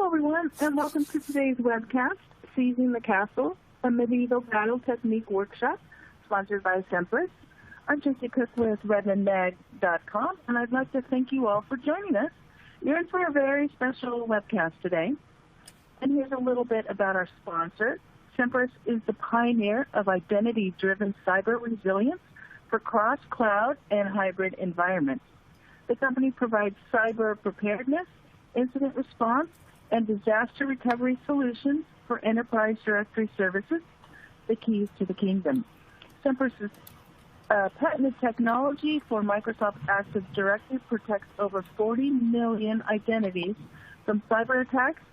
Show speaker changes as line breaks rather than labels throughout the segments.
everyone, and welcome to today's webcast, Seizing the Castle, a medieval battle technique workshop, sponsored by Semperis. I'm Jesse Cook with RedlandMag.com, and I'd like to thank you all for joining us. You're in for a very special webcast today. And here's a little bit about our sponsor. Semperis is the pioneer of identity-driven cyber resilience for cross-cloud and hybrid environments. The company provides cyber preparedness, incident response, and disaster recovery solutions for enterprise directory services, the keys to the kingdom. Semperis' patented technology for Microsoft Active Directory protects over 40 million identities from cyber attacks,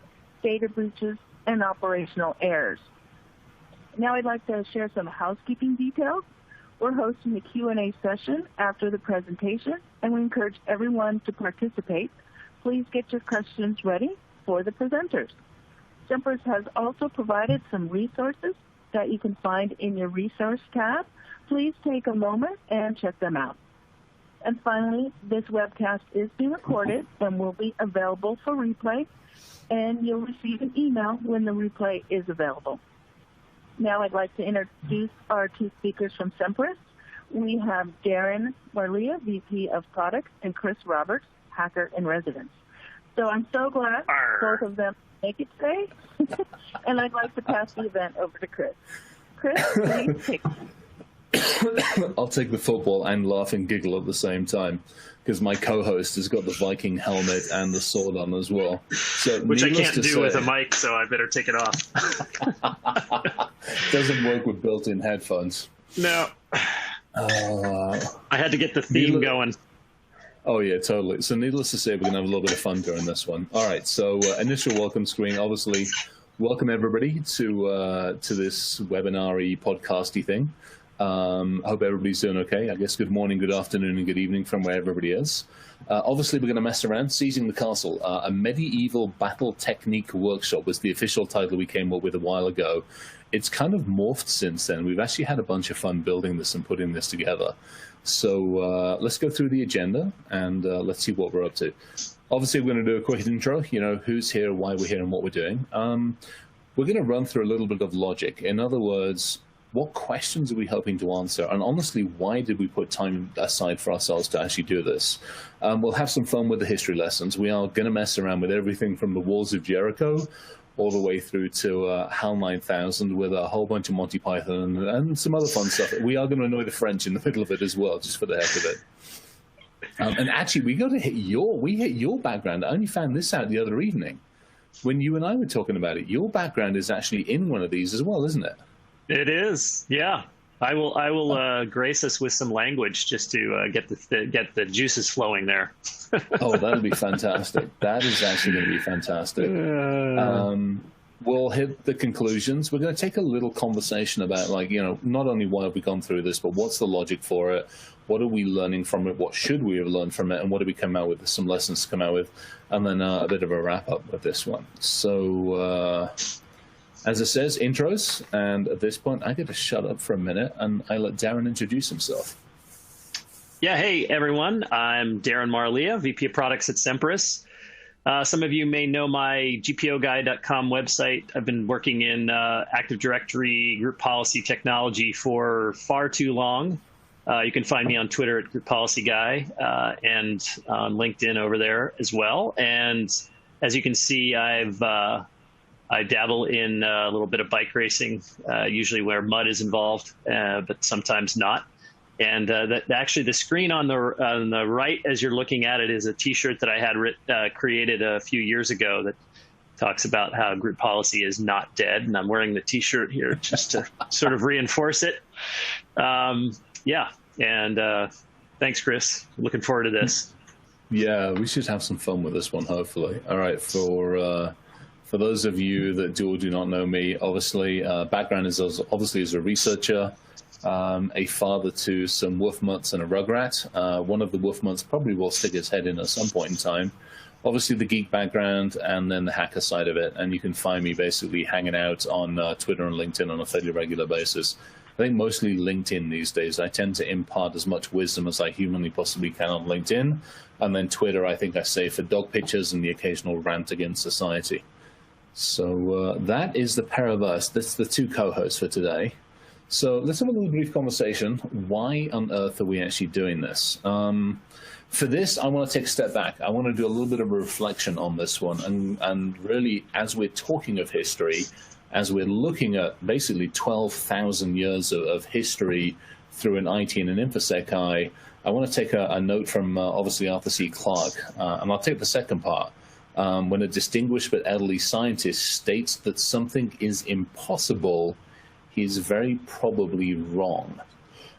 data breaches, and operational errors. Now I'd like to share some housekeeping details. We're hosting a Q&A session after the presentation, and we encourage everyone to participate. Please get your questions ready for the presenters. Semperis has also provided some resources that you can find in your resource tab. Please take a moment and check them out. And finally, this webcast is being recorded and will be available for replay, and you'll receive an email when the replay is available. Now I'd like to introduce our two speakers from Semperis. We have Darren Mar-Elia, VP of Products, and Chris Roberts, Hacker in Residence. So I'm so glad both of them make it today, and I'd like to pass the event over to Chris. Chris, please take it.
I'll take the football and laugh and giggle at the same time, because my co-host has got the Viking helmet and the sword on as well. So,
which I can't do with a mic, so I better take it off.
Doesn't work with built-in headphones.
No. I had to get the theme going.
Oh, yeah, totally. So needless to say, we're going to have a little bit of fun during this one. All right, so initial welcome screen, obviously. Welcome, everybody, to this webinar-y, podcasty thing. Hope everybody's doing okay. I guess good morning, good afternoon, and good evening from where everybody is. Obviously, we're going to mess around. Seizing the Castle, a medieval battle technique workshop was the official title we came up with a while ago. It's kind of morphed since then. We've actually had a bunch of fun building this and putting this together. So let's go through the agenda and let's see what we're up to. Obviously, we're going to do a quick intro, who's here, why we're here, and what we're doing. We're going to run through a little bit of logic. In other words, what questions are we hoping to answer? And honestly, why did we put time aside for ourselves to actually do this? We'll have some fun with the history lessons. We are going to mess around with everything from the walls of Jericho all the way through to HAL 9000 with a whole bunch of Monty Python and some other fun stuff. We are going to annoy the French in the middle of it as well, just for the heck of it. And actually, we hit your background. I only found this out the other evening when you and I were talking about it. Your background is actually in one of these as well, isn't it?
It is, yeah. I will grace us with some language just to get the juices flowing there.
Oh, that'll be fantastic. That is actually going to be fantastic. We'll hit the conclusions. We're going to take a little conversation about, not only why have we gone through this, but what's the logic for it? What are we learning from it? What should we have learned from it? And what do we come out with? Some lessons to come out with. And then a bit of a wrap up with this one. So, as it says, intros. And at this point, I get to shut up for a minute and I let Darren introduce himself.
Yeah, hey, everyone. I'm Darren Mar-Elia, VP of Products at Semperis. Some of you may know my gpoguy.com website. I've been working in Active Directory, group policy technology for far too long. You can find me on Twitter at Group Policy Guy and on LinkedIn over there as well. And as you can see, I dabble in a little bit of bike racing, usually where mud is involved, but sometimes not. And actually, the screen on the right, as you're looking at it, is a T-shirt that I had created a few years ago that talks about how group policy is not dead. And I'm wearing the T-shirt here just to sort of reinforce it. Yeah, and thanks, Chris. Looking forward to this.
Yeah, we should have some fun with this one, hopefully. All right, for those of you that do or do not know me, obviously, background is obviously as a researcher, a father to some wolf mutts and a rugrat. One of the wolf mutts probably will stick his head in at some point in time. Obviously, the geek background and then the hacker side of it. And you can find me basically hanging out on Twitter and LinkedIn on a fairly regular basis. I think mostly LinkedIn these days. I tend to impart as much wisdom as I humanly possibly can on LinkedIn. And then Twitter, I think I say for dog pictures and the occasional rant against society. So that is the pair of us. That's the two co-hosts for today. So let's have a little brief conversation. Why on earth are we actually doing this? For this, I want to take a step back. I want to do a little bit of a reflection on this one. And really, as we're talking of history, as we're looking at basically 12,000 years of history through an IT and an InfoSec eye, I want to take a note from, obviously, Arthur C. Clarke. And I'll take the second part. When a distinguished but elderly scientist states that something is impossible, he is very probably wrong.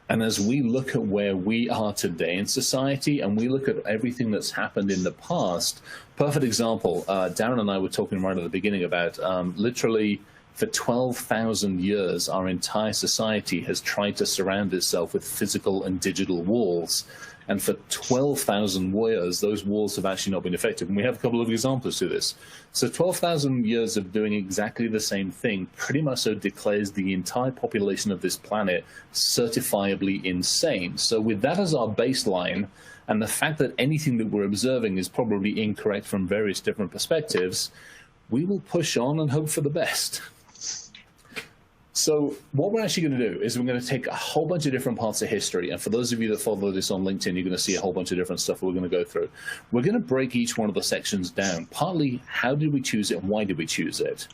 And as we look at where we are today in society, and we look at everything that's happened in the past, perfect example, Darren and I were talking right at the beginning about literally for 12,000 years, our entire society has tried to surround itself with physical and digital walls. And for 12,000 years, those walls have actually not been effective. And we have a couple of examples to this. So 12,000 years of doing exactly the same thing pretty much so declares the entire population of this planet certifiably insane. So with that as our baseline, and the fact that anything that we're observing is probably incorrect from various different perspectives, we will push on and hope for the best. So what we're actually going to do is we're going to take a whole bunch of different parts of history. And for those of you that follow this on LinkedIn, you're going to see a whole bunch of different stuff we're going to go through. We're going to break each one of the sections down. Partly, how did we choose it and why did we choose it?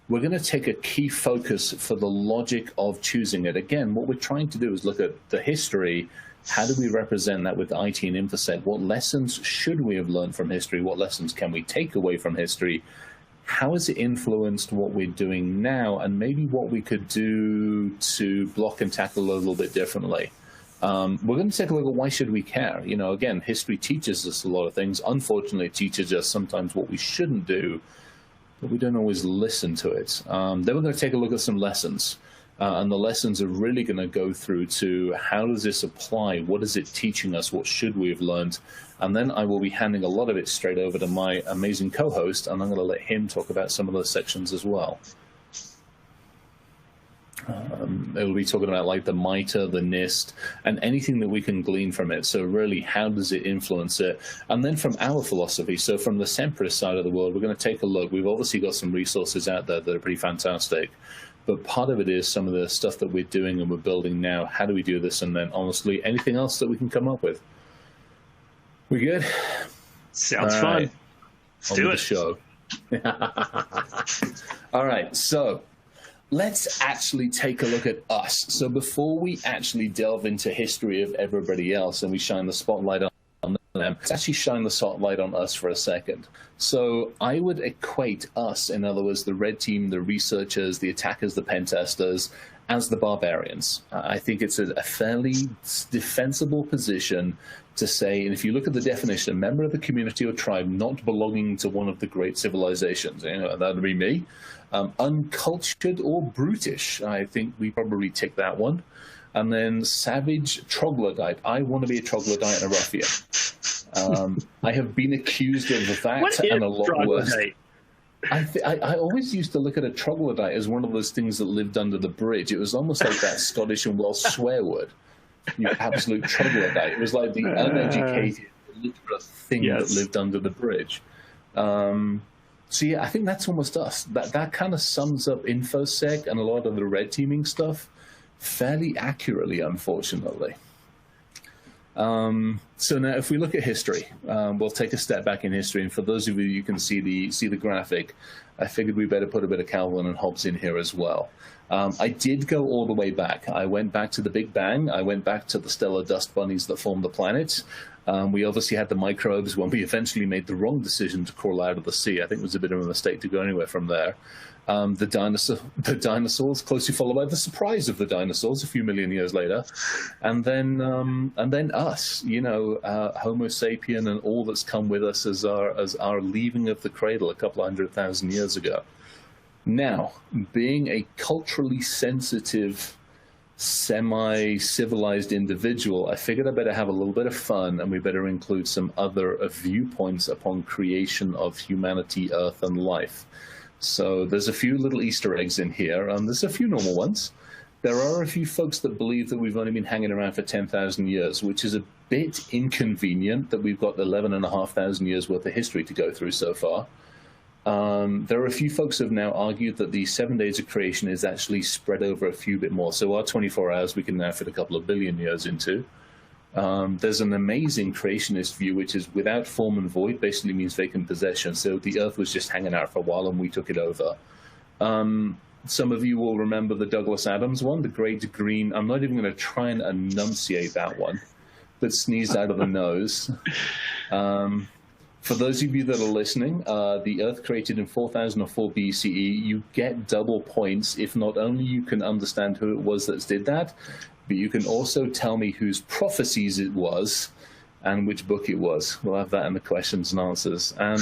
We're going to take a key focus for the logic of choosing it. Again, what we're trying to do is look at the history. How do we represent that with IT and InfoSec? What lessons should we have learned from history? What lessons can we take away from history? How has it influenced what we're doing now, and maybe what we could do to block and tackle a little bit differently? We're going to take a look at why should we care? You know, again, history teaches us a lot of things. Unfortunately, it teaches us sometimes what we shouldn't do, but we don't always listen to it. Then we're going to take a look at some lessons. And the lessons are really going to go through to how does this apply? What is it teaching us? What should we have learned? And then I will be handing a lot of it straight over to my amazing co-host, and I'm going to let him talk about some of those sections as well. It'll be talking about like the MITRE, the NIST, and anything that we can glean from it. So really, how does it influence it? And then from our philosophy, so from the Semperis side of the world, we're going to take a look. We've obviously got some resources out there that are pretty fantastic. But part of it is some of the stuff that we're doing and we're building now. How do we do this? And then, honestly, anything else that we can come up with. We good?
Sounds fun. Let's do it.
The show. All right. So let's actually take a look at us. So before we actually delve into history of everybody else and we shine the spotlight on them, let's actually shine the spotlight on us for a second. So I would equate us, in other words, the red team, the researchers, the attackers, the pen testers, as the barbarians. I think it's a fairly defensible position to say, and if you look at the definition, a member of the community or tribe not belonging to one of the great civilizations, you know, that would be me. Uncultured or brutish, I think we probably tick that one. And then savage troglodyte. I want to be a troglodyte and a ruffian. I have been accused of that and a lot worse. I always used to look at a troglodyte as one of those things that lived under the bridge. It was almost like that Scottish and Welsh swear word. You absolute troglodyte. It was like the uneducated, illiterate thing that lived under the bridge. So yeah, I think that's almost us. That kind of sums up InfoSec and a lot of the red teaming stuff fairly accurately, unfortunately. So now if we look at history, we'll take a step back in history. And for those of you can see the graphic, I figured we better put a bit of Calvin and Hobbes in here as well. I did go all the way back. I went back to the Big Bang. I went back to the stellar dust bunnies that formed the planet. We obviously had the microbes when we eventually made the wrong decision to crawl out of the sea. I think it was a bit of a mistake to go anywhere from there. The dinosaurs, closely followed by the surprise of the dinosaurs a few million years later, and then us, you know, Homo sapien and all that's come with us as our leaving of the cradle a couple 100,000 years ago. Now, being a culturally sensitive, semi-civilized individual, I figured I better have a little bit of fun, and we better include some other viewpoints upon creation of humanity, Earth, and life. So there's a few little Easter eggs in here, and there's a few normal ones. There are a few folks that believe that we've only been hanging around for 10,000 years, which is a bit inconvenient that we've got 11,500 years worth of history to go through so far. There are a few folks who have now argued that the 7 days of creation is actually spread over a few bit more. So our 24 hours we can now fit a couple of billion years into. There's an amazing creationist view, which is without form and void, basically means vacant possession. So the Earth was just hanging out for a while and we took it over. Some of you will remember the Douglas Adams one, the great green. I'm not even going to try and enunciate that one, but sneezed out of the nose. For those of you that are listening, the Earth created in 4004 BCE. You get double points if not only you can understand who it was that did that, but you can also tell me whose prophecies it was and which book it was. We'll have that in the questions and answers. And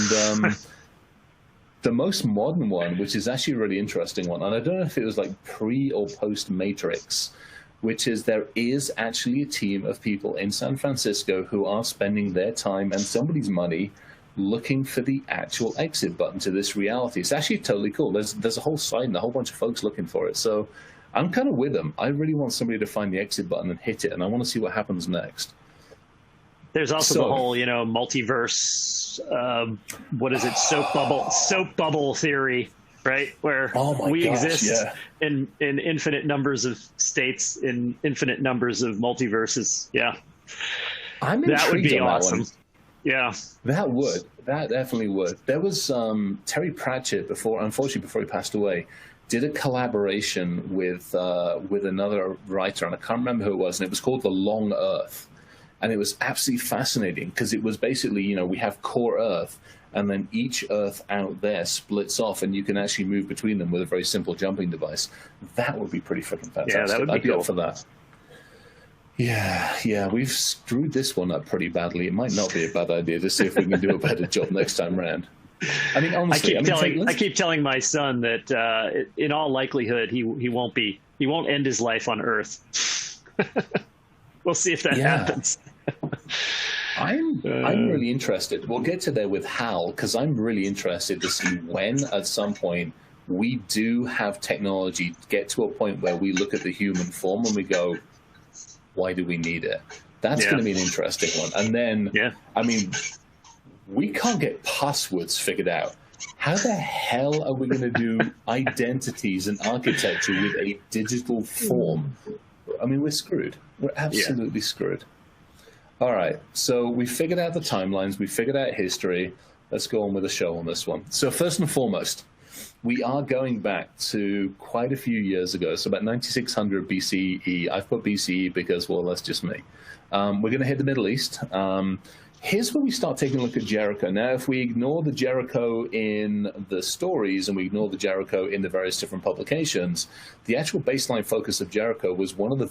the most modern one, which is actually a really interesting one, and I don't know if it was like pre or post Matrix, which is there is actually a team of people in San Francisco who are spending their time and somebody's money looking for the actual exit button to this reality. It's actually totally cool. There's a whole site and a whole bunch of folks looking for it. So I'm kind of with them. I really want somebody to find the exit button and hit it, and I want to see what happens next.
There's also the whole, multiverse, what is it, soap bubble theory, right? Where we exist in infinite numbers of states, in infinite numbers of multiverses. Yeah. That would be awesome. Yeah. That definitely would. There was Terry Pratchett, unfortunately before he passed away, did a collaboration with another writer, and I can't remember who it was, and it was called The Long Earth. And it was absolutely fascinating because it was basically, we have core Earth, and then each Earth out there splits off, and you can actually move between them with a very simple jumping device. That would be pretty freaking fantastic. Yeah, that would be
I'd be
cool.
up for that. Yeah, we've screwed this one up pretty badly. It might not be a bad idea to see if we can do a better job next time around. I mean, honestly,
I keep telling my son that in all likelihood he won't end his life on Earth. We'll see if that happens.
I'm really interested. We'll get to there with Hal, because I'm really interested to see when, at some point, we do have technology get to a point where we look at the human form and we go, why do we need it? That's going to be an interesting one. And then, I mean, we can't get passwords figured out. How the hell are we going to do identities and architecture with a digital form? I mean, we're screwed. We're absolutely screwed. All right, so we figured out the timelines. We figured out history. Let's go on with the show on this one. So first and foremost, we are going back to quite a few years ago, so about 9600 BCE. I've put BCE because, well, that's just me. We're going to hit the Middle East. Here's where we start taking a look at Jericho. Now, if we ignore the Jericho in the stories and we ignore the Jericho in the various different publications, the actual baseline focus of Jericho was one of the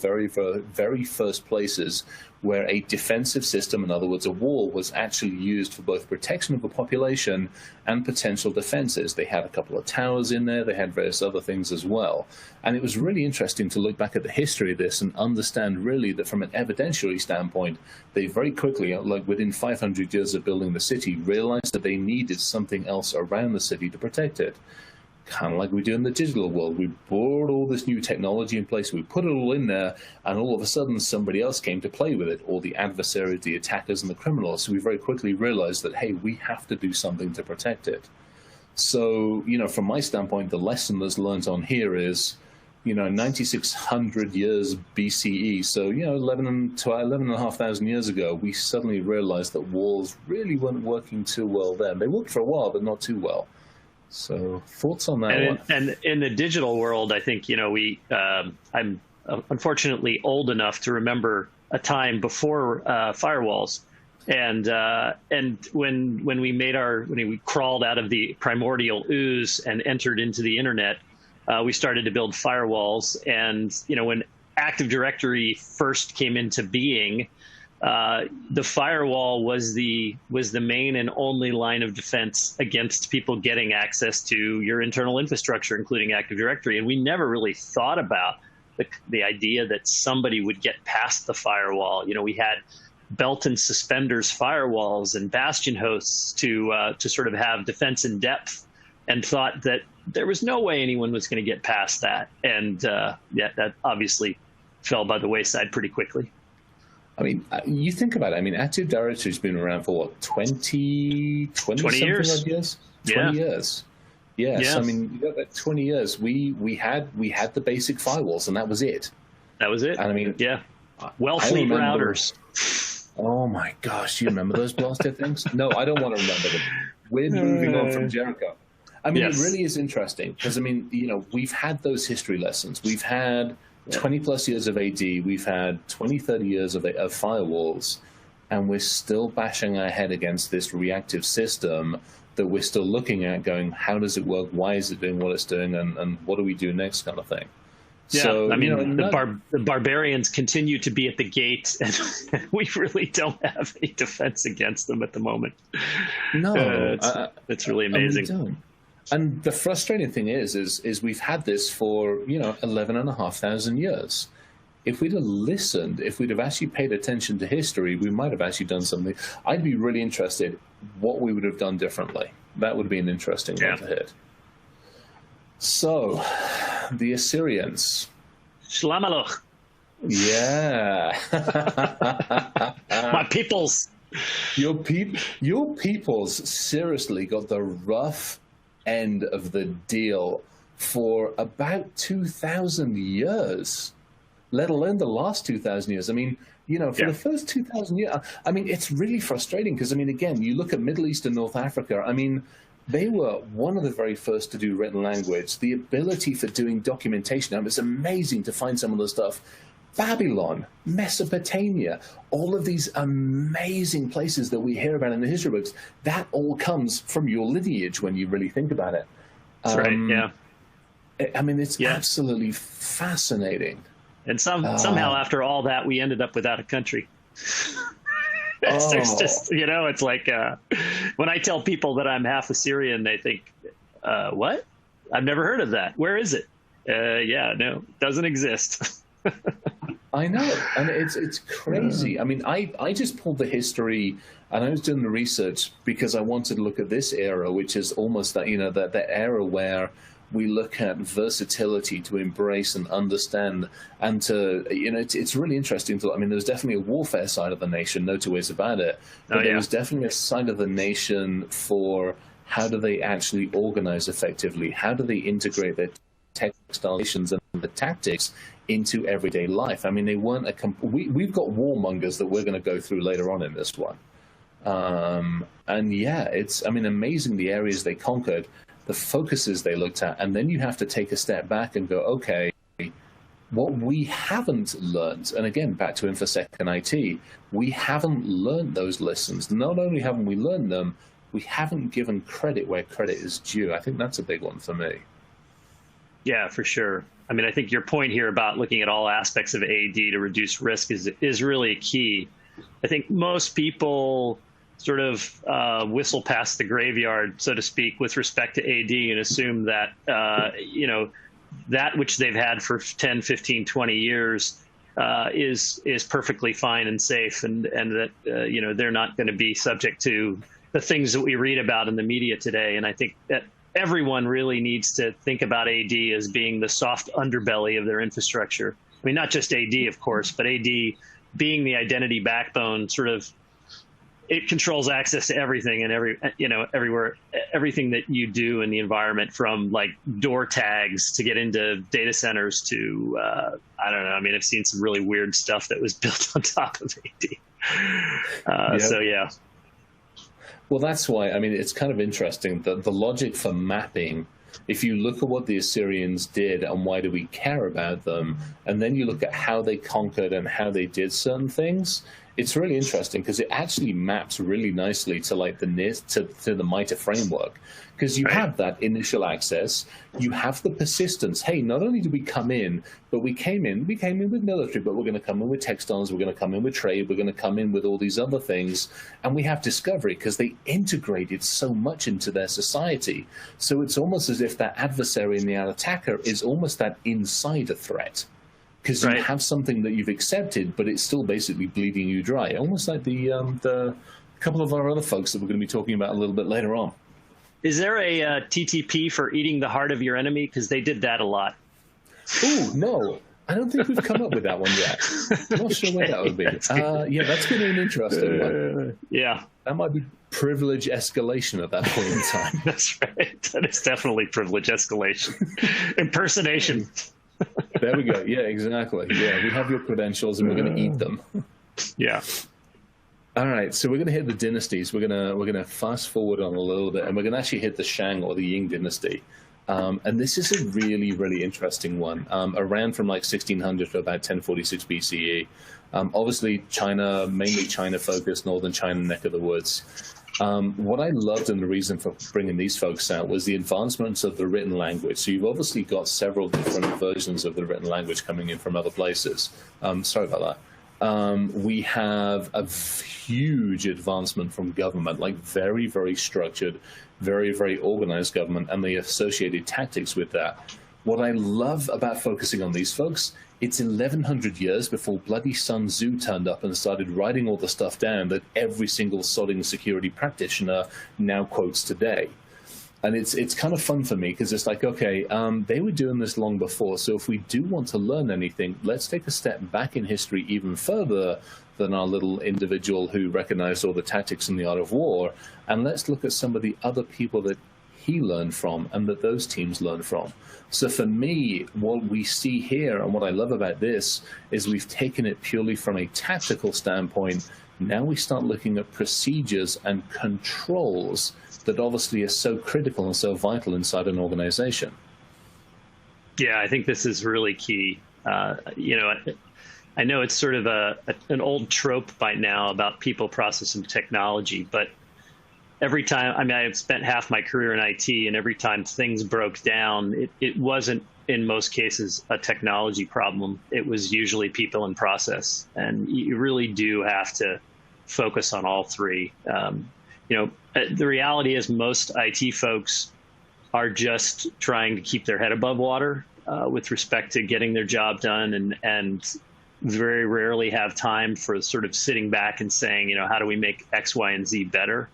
very first places where a defensive system, in other words, a wall, was actually used for both protection of the population and potential defenses. They had a couple of towers in there. They had various other things as well. And it was really interesting to look back at the history of this and understand really that from an evidentiary standpoint, they very quickly, like within 500 years of building the city, realized that they needed something else around the city to protect it. Kind of like we do in the digital world. We brought all this new technology in place, we put it all in there, and all of a sudden somebody else came to play with it, or the adversaries, the attackers, and the criminals. So we very quickly realized that, hey, we have to do something to protect it. So, from my standpoint, the lesson that's learned on here is, 9,600 years BCE, so, 11,500 years ago, we suddenly realized that walls really weren't working too well then. They worked for a while, but not too well. So thoughts on that one?
And in the digital world, I think, I'm unfortunately old enough to remember a time before firewalls. And when we crawled out of the primordial ooze and entered into the internet, we started to build firewalls. And, when Active Directory first came into being, the firewall was the main and only line of defense against people getting access to your internal infrastructure, including Active Directory. And we never really thought about the idea that somebody would get past the firewall. We had belt and suspenders firewalls and bastion hosts to sort of have defense in depth, and thought that there was no way anyone was going to get past that. And that obviously fell by the wayside pretty quickly.
I mean, you think about it. I mean, Active Directory's been around for what, 20
years?
20 years. Yeah. So, I mean, you got that 20 years. We had the basic firewalls, and that was it.
That was it.
And I mean,
Wellfleet routers.
Oh my gosh, you remember those blasted things? No, I don't want to remember them. We're moving on from Jericho. I mean, It really is interesting because, I mean, we've had those history lessons. We've had 20 plus years of AD. We've had 20, 30 years of firewalls, and we're still bashing our head against this reactive system that we're still looking at going, how does it work? Why is it doing what it's doing? And what do we do next kind of thing?
Yeah,
so,
I mean, the barbarians continue to be at the gate, and we really don't have any defense against them at the moment.
No,
it's really amazing.
And we don't. And the frustrating thing is we've had this for 11,500 years. If we'd have listened, if we'd have actually paid attention to history, we might have actually done something. I'd be really interested what we would have done differently. That would be an interesting one to hit. So, the Assyrians.
Shalom Aloch.
Yeah.
My peoples.
Your peoples seriously got the rough end of the deal for about 2,000 years, let alone the last 2,000 years. I mean, for the first 2,000 years, I mean, it's really frustrating because, I mean, again, you look at Middle East and North Africa, I mean, they were one of the very first to do written language. The ability for doing documentation, I mean, it's amazing to find some of the stuff. Babylon, Mesopotamia, all of these amazing places that we hear about in the history books, that all comes from your lineage when you really think about it.
That's right, yeah.
I mean, it's absolutely fascinating.
And somehow after all that, we ended up without a country. There's just, it's like when I tell people that I'm half Assyrian, they think, what? I've never heard of that. Where is it? No, doesn't exist.
I know, and it's crazy. I mean, I just pulled the history, and I was doing the research because I wanted to look at this era, which is almost that that era where we look at versatility to embrace and understand, and to it's really interesting to. I mean, there's definitely a warfare side of the nation, no two ways about it. But there was definitely a side of the nation for how do they actually organize effectively? How do they integrate their textiles and the tactics into everyday life? I mean, they weren't we've got warmongers that we're going to go through later on in this one. And it's, I mean, amazing the areas they conquered, the focuses they looked at, and then you have to take a step back and go, okay, what we haven't learned, and again, back to InfoSec and IT, we haven't learned those lessons. Not only haven't we learned them, we haven't given credit where credit is due. I think that's a big one for me.
Yeah, for sure. I mean, I think your point here about looking at all aspects of AD to reduce risk is really key. I think most people sort of whistle past the graveyard, so to speak, with respect to AD and assume that, that which they've had for 10, 15, 20 years is perfectly fine and safe, and that, they're not going to be subject to the things that we read about in the media today. And I think that everyone really needs to think about AD as being the soft underbelly of their infrastructure. I mean, not just AD, of course, but AD being the identity backbone, sort of, it controls access to everything and everywhere, everything that you do in the environment, from like door tags to get into data centers to, I don't know. I mean, I've seen some really weird stuff that was built on top of AD. So, yeah.
Well, that's why, I mean, it's kind of interesting that the logic for mapping, if you look at what the Assyrians did and why do we care about them, and then you look at how they conquered and how they did certain things, it's really interesting because it actually maps really nicely to like the MITRE framework, because you have that initial access, you have the persistence. Hey, not only did we come in, but we came in with military, but we're going to come in with textiles, we're going to come in with trade, we're going to come in with all these other things, and we have discovery because they integrated so much into their society. So it's almost as if that adversary and the attacker is almost that insider threat. Because you have something that you've accepted, but it's still basically bleeding you dry. Almost like the couple of our other folks that we're going to be talking about a little bit later on.
Is there a TTP for eating the heart of your enemy? Because they did that a lot.
Ooh, no. I don't think we've come up with that one yet. I'm not sure where that would be. Yeah, that's going to be an interesting one.
Yeah.
That might be privilege escalation at that point in time.
That's right. That is definitely privilege escalation. Impersonation.
There we go. Yeah, exactly. Yeah, we have your credentials and we're going to eat them.
Yeah.
All right, so we're going to hit the dynasties. We're gonna fast forward on a little bit, and we're going to actually hit the Shang or the Ying dynasty. And this is a really, really interesting one. Around from like 1600 to about 1046 BCE. Obviously, China, mainly China-focused, northern China neck of the woods. What I loved and the reason for bringing these folks out was the advancements of the written language. So you've obviously got several different versions of the written language coming in from other places. Sorry about that. We have a huge advancement from government, like very, very structured, very, very organized government, and the associated tactics with that. What I love about focusing on these folks, it's 1100 years before bloody Sun Tzu turned up and started writing all the stuff down that every single sodding security practitioner now quotes today. And it's kind of fun for me because it's like, okay, they were doing this long before. So if we do want to learn anything, let's take a step back in history even further than our little individual who recognized all the tactics and the art of war. And let's look at some of the other people that he learned from and that those teams learned from. So for me, what we see here and what I love about this is we've taken it purely from a tactical standpoint. Now we start looking at procedures and controls that obviously is so critical and so vital inside an organization.
Yeah, I think this is really key. I know it's sort of an old trope by now about people, process, and technology, but every time, I mean, I've spent half my career in IT, and every time things broke down, it wasn't, in most cases, a technology problem. It was usually people and process. And you really do have to focus on all three. The reality is most IT folks are just trying to keep their head above water with respect to getting their job done, and very rarely have time for sort of sitting back and saying, how do we make X, Y, and Z better?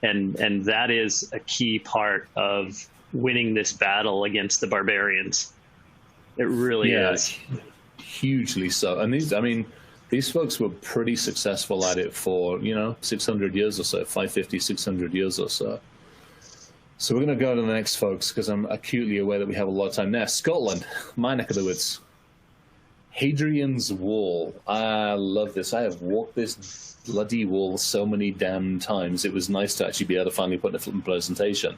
And that is a key part of winning this battle against the barbarians. It really is.
Hugely so. And these folks were pretty successful at it for, 600 years or so, 550, 600 years or so. So we're going to go to the next folks because I'm acutely aware that we have a lot of time now. Scotland, my neck of the woods. Hadrian's Wall. I love this. I have walked this bloody wall so many damn times. It was nice to actually be able to finally put in a flipping presentation.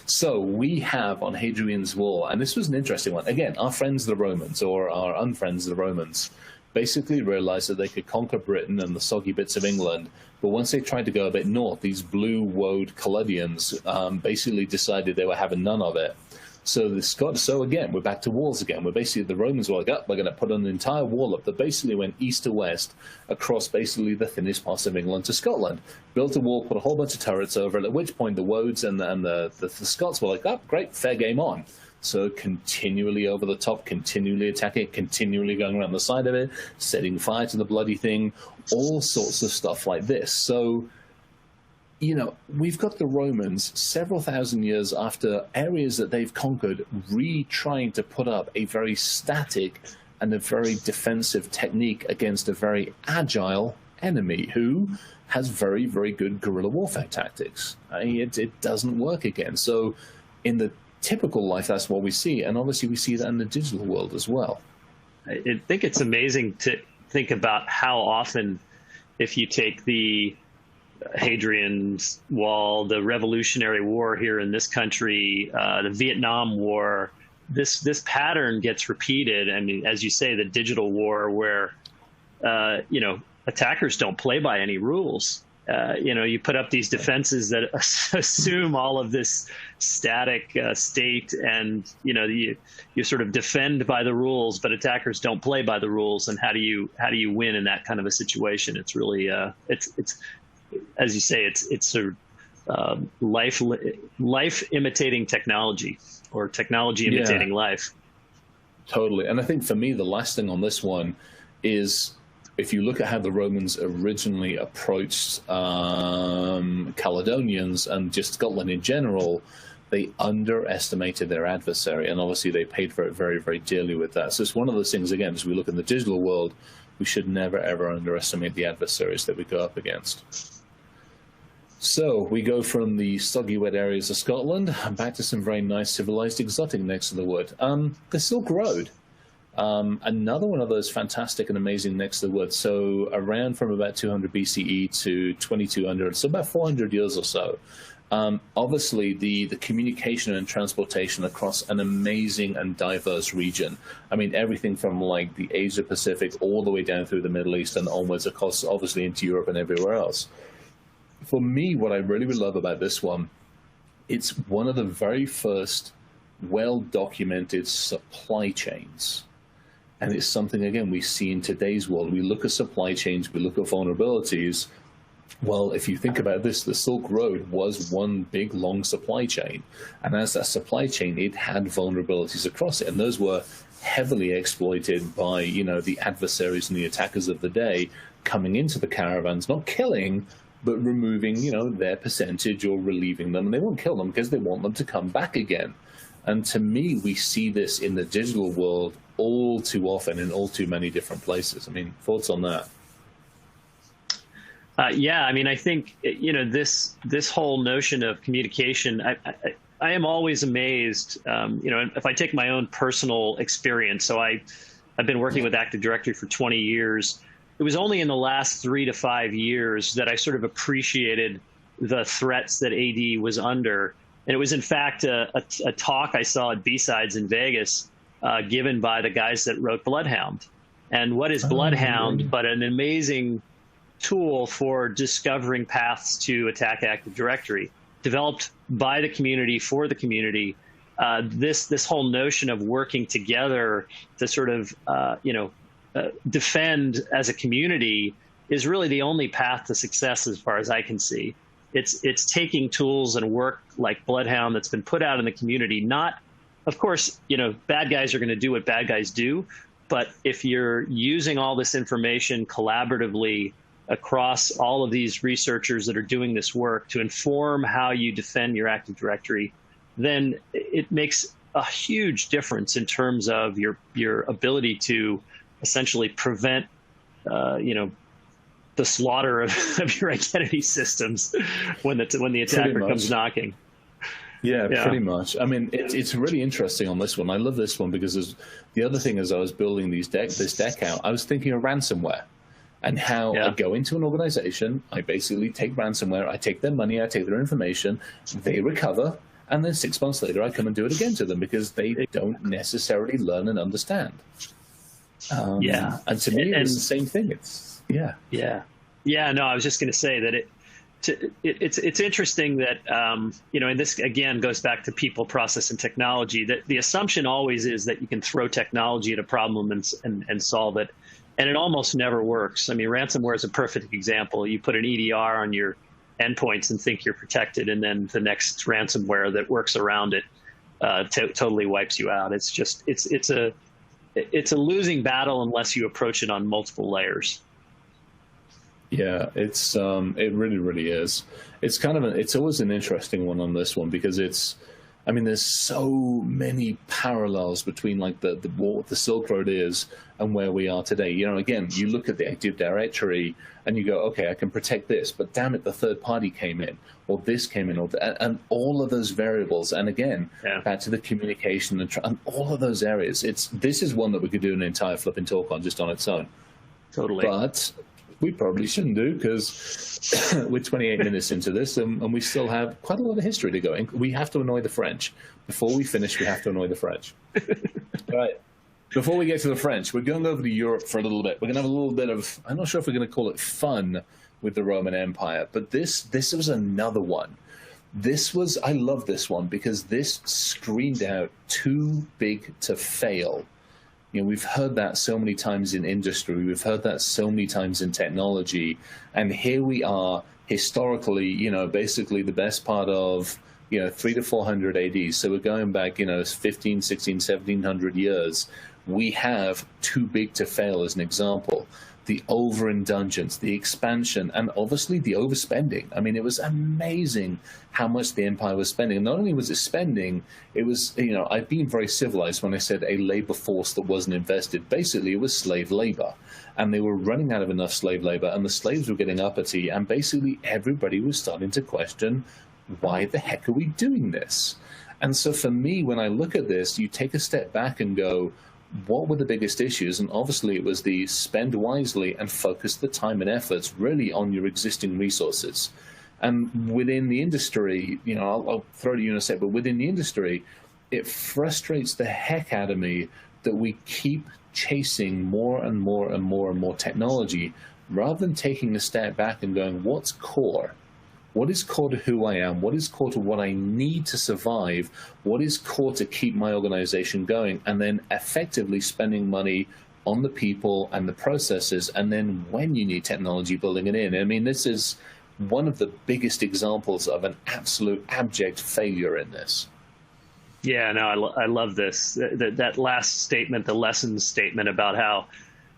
So we have on Hadrian's Wall, and this was an interesting one. Again, our friends the Romans, or our unfriends the Romans, basically realized that they could conquer Britain and the soggy bits of England, but once they tried to go a bit north, these blue-woad Colonials basically decided they were having none of it. So the Scots, so again, we're back to walls again. We're basically, the Romans were like, we're going to put an entire wall up that basically went east to west across basically the thinnest parts of England to Scotland. Built a wall, put a whole bunch of turrets over it, at which point the Woads and the Scots were like, great, fair game on. So continually over the top, continually attacking it, continually going around the side of it, setting fire to the bloody thing, all sorts of stuff like this. So, we've got the Romans several thousand years after areas that they've conquered, trying to put up a very static and a very defensive technique against a very agile enemy who has very, very good guerrilla warfare tactics. It doesn't work again. So in the typical life, that's what we see. And obviously we see that in the digital world as well.
I think it's amazing to think about how often, if you take the Hadrian's Wall, the Revolutionary War here in this country, the Vietnam War, this pattern gets repeated. I mean, as you say, the digital war where, attackers don't play by any rules. You put up these defenses that assume all of this static state, and you sort of defend by the rules, but attackers don't play by the rules. And how do you win in that kind of a situation? It's really it's as you say, it's sort of life imitating technology, or technology imitating life.
Totally. And I think for me, the last thing on this one is, if you look at how the Romans originally approached Caledonians and just Scotland in general, they underestimated their adversary, and obviously they paid for it very, very dearly with that. So it's one of those things, again, as we look in the digital world, we should never, ever underestimate the adversaries that we go up against. So we go from the soggy, wet areas of Scotland back to some very nice, civilized, exotic necks of the wood. The Silk Road, another one of those fantastic and amazing necks of the wood. So around from about 200 BCE to 2200, so about 400 years or so. Obviously, the communication and transportation across an amazing and diverse region. I mean, everything from like the Asia Pacific all the way down through the Middle East and onwards, of course, obviously into Europe and everywhere else. For me, what I really, really love about this one, it's one of the very first well-documented supply chains. And it's something, again, we see in today's world. We look at supply chains, we look at vulnerabilities. Well, if you think about this, the Silk Road was one big, long supply chain. And as that supply chain, it had vulnerabilities across it. And those were heavily exploited by, the adversaries and the attackers of the day coming into the caravans, not killing, but removing, their percentage or relieving them. And they won't kill them because they want them to come back again. And to me, we see this in the digital world all too often in all too many different places. I mean, thoughts on that?
Yeah, I mean, I think, this whole notion of communication, I am always amazed, if I take my own personal experience. So I've been working with Active Directory for 20 years. It was only in the last 3 to 5 years that I sort of appreciated the threats that AD was under. And it was, in fact, a talk I saw at B-Sides in Vegas given by the guys that wrote Bloodhound. And what is Bloodhound but an amazing tool for discovering paths to attack Active Directory, developed by the community for the community. This whole notion of working together to sort of, defend as a community is really the only path to success as far as I can see. It's taking tools and work like Bloodhound that's been put out in the community. Not, of course, bad guys are going to do what bad guys do, but if you're using all this information collaboratively across all of these researchers that are doing this work to inform how you defend your Active Directory, then it makes a huge difference in terms of your ability to essentially prevent, the slaughter of your identity systems when the attacker comes knocking.
Yeah, pretty much. I mean, it's really interesting on this one. I love this one because the other thing as I was building this deck out, I was thinking of ransomware and how I go into an organization, I basically take ransomware, I take their money, I take their information, they recover, and then 6 months later I come and do it again to them because they don't necessarily learn and understand. And to me, it's the same thing. No, I was just going to say that it's interesting that and this again goes back to people, process, and technology. That the assumption always is that you can throw technology at a problem and solve it, and it almost never works. I mean, ransomware is a perfect example. You put an EDR on your endpoints and think you're protected, and then the next ransomware that works around it totally wipes you out. It's just it's a losing battle unless you approach it on multiple layers. Yeah, it really, really is. It's it's always an interesting one on this one because there's so many parallels between like what the Silk Road is and where we are today. Again, you look at the Active Directory and you go, okay, I can protect this, but damn it, the third party came in, or this came in, and all of those variables. And again, back to the communication and all of those areas. This is one that we could do an entire flipping talk on just on its own.
Totally.
But we probably shouldn't do because we're 28 minutes into this and we still have quite a lot of history to go. We have to annoy the French. Before we finish, we have to annoy the French. Right. Before we get to the French, we're going over to Europe for a little bit. We're going to have a little bit of, I'm not sure if we're going to call it fun with the Roman Empire, but this was another one. I love this one because this screamed out too big to fail. We've heard that so many times in industry. We've heard that so many times in technology. And here we are historically, basically the best part of, 300 to 400 AD. So we're going back, 15, 16, 1700 years. We have too big to fail as an example. the overindulgence, the expansion, and obviously the overspending. I mean, it was amazing how much the empire was spending. And not only was it spending, it was, I've been very civilized when I said a labor force that wasn't invested. Basically, it was slave labor. And they were running out of enough slave labor, and the slaves were getting uppity, and basically everybody was starting to question, why the heck are we doing this? And so for me, when I look at this, you take a step back and go, what were the biggest issues? And obviously it was the spend wisely and focus the time and efforts really on your existing resources. And within the industry, I'll throw to you in a sec, but within the industry, it frustrates the heck out of me that we keep chasing more and more and more and more technology rather than taking a step back and going, what's core? What is core to who I am? What is core to what I need to survive? What is core to keep my organization going? And then effectively spending money on the people and the processes. And then when you need technology, building it in. I mean, this is one of the biggest examples of an absolute abject failure in this.
Yeah, no, I love this. That last statement, the lessons statement about how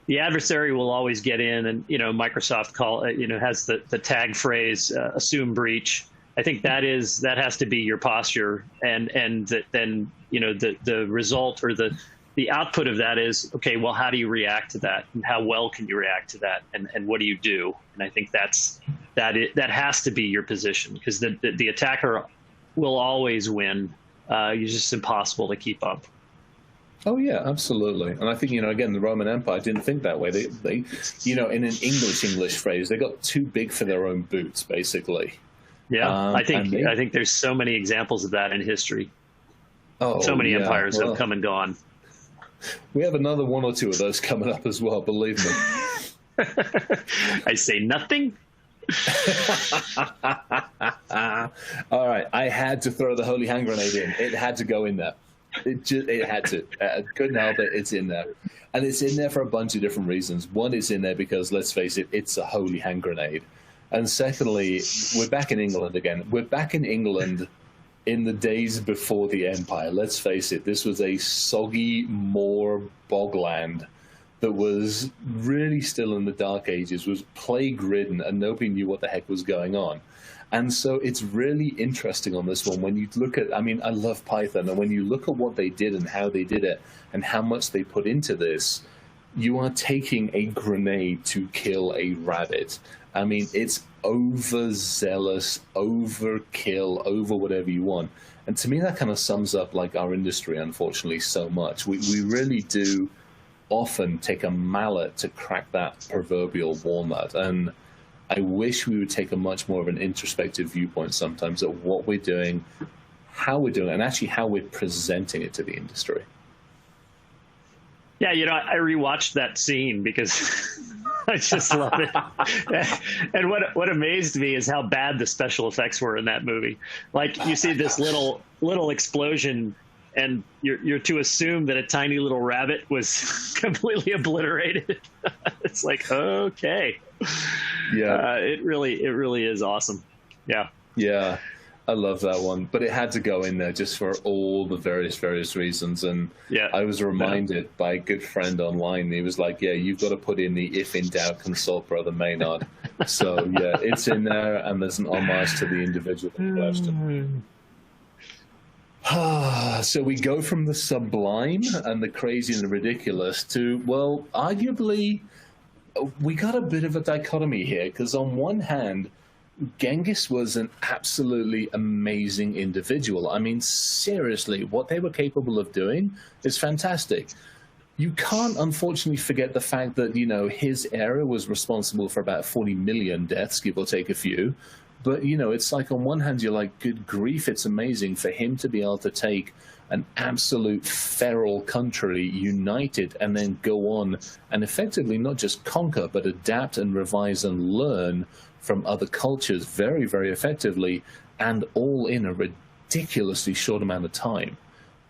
the adversary will always get in, and Microsoft has the tag phrase "assume breach." I think that has to be your posture, and then the result or the output of that is, okay, well, how do you react to that, and how well can you react to that, and what do you do? And I think that has to be your position, because the attacker will always win. It's just impossible to keep up.
Oh yeah, absolutely. And I think, again, the Roman Empire didn't think that way. They in an English phrase, they got too big for their own boots, basically.
Yeah, I think there's so many examples of that in history.
Oh,
so many empires have come and gone.
We have another one or two of those coming up as well, believe me.
I say nothing.
All right, I had to throw the holy hand grenade in. It had to go in there. It had to. Couldn't help it. It's in there. And it's in there for a bunch of different reasons. One, it's in there because, let's face it, it's a holy hand grenade. And secondly, we're back in England again. We're back in England in the days before the empire. Let's face it, this was a soggy moor bogland that was really still in the dark ages, was plague-ridden, and nobody knew what the heck was going on. And so it's really interesting on this one when you look at, I love Python, and when you look at what they did and how they did it and how much they put into this, you are taking a grenade to kill a rabbit. I mean, it's overzealous, overkill, over whatever you want. And to me, that kind of sums up like our industry, unfortunately, so much. We really do often take a mallet to crack that proverbial walnut. And I wish we would take a much more of an introspective viewpoint sometimes at what we're doing, how we're doing it, and actually how we're presenting it to the industry.
Yeah, I rewatched that scene because I just love it. And what amazed me is how bad the special effects were in that movie. Like, you see this little explosion, and you're to assume that a tiny little rabbit was completely obliterated. It's like, okay.
Yeah.
It really is awesome. Yeah.
Yeah. I love that one, but it had to go in there just for all the various reasons. And yeah, I was reminded by a good friend online. He was like, "Yeah, you've got to put in the if in doubt, consult Brother Maynard." So yeah, it's in there, and there's an homage to the individual in question. So we go from the sublime and the crazy and the ridiculous to, well, arguably, we got a bit of a dichotomy here, because on one hand, Genghis was an absolutely amazing individual. I mean, seriously, what they were capable of doing is fantastic. You can't, unfortunately, forget the fact that, his era was responsible for about 40 million deaths, give or take a few. But, it's like, on one hand, you're like, good grief, it's amazing for him to be able to take an absolute feral country united and then go on and effectively not just conquer, but adapt and revise and learn from other cultures very, very effectively, and all in a ridiculously short amount of time.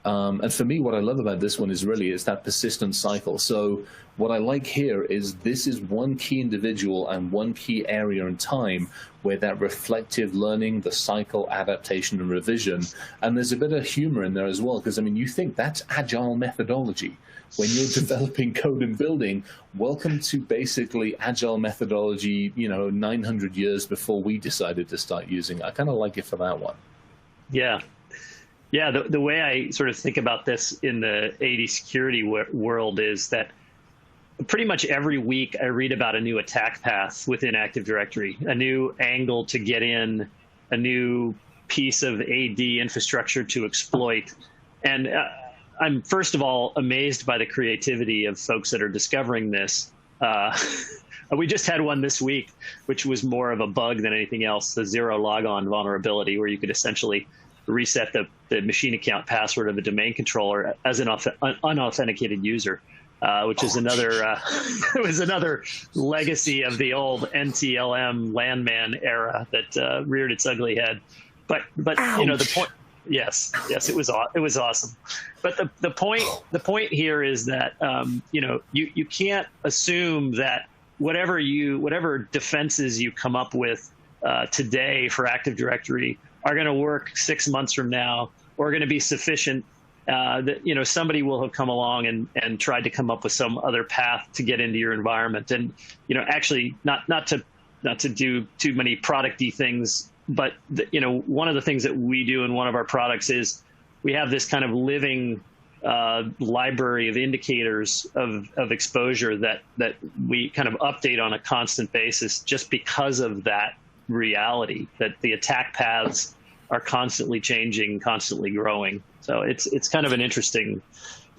And for me, what I love about this one is really it's that persistent cycle. So what I like here is this is one key individual and one key area in time where that reflective learning, the cycle, adaptation, and revision, and there's a bit of humor in there as well, because, I mean, you think that's agile methodology. When you're developing code and building, welcome to basically agile methodology, 900 years before we decided to start using it. I kind of like it for that one.
Yeah. Yeah, the way I sort of think about this in the AD security world is that pretty much every week I read about a new attack path within Active Directory, a new angle to get in, a new piece of AD infrastructure to exploit. And I'm, first of all, amazed by the creativity of folks that are discovering this. We just had one this week, which was more of a bug than anything else, the zero logon vulnerability, where you could essentially reset the machine account password of the domain controller as an unauthenticated user, which is another it was another legacy of the old NTLM landman era that reared its ugly head. But the point, yes, it was awesome. But the point here is that you can't assume that whatever defenses you come up with today for Active Directory are going to work 6 months from now, or going to be sufficient. That somebody will have come along and tried to come up with some other path to get into your environment. And actually, not to do too many product-y things, but one of the things that we do in one of our products is we have this kind of living library of indicators of exposure that we kind of update on a constant basis, just because of that reality that the attack paths are constantly changing, constantly growing. So it's kind of an interesting,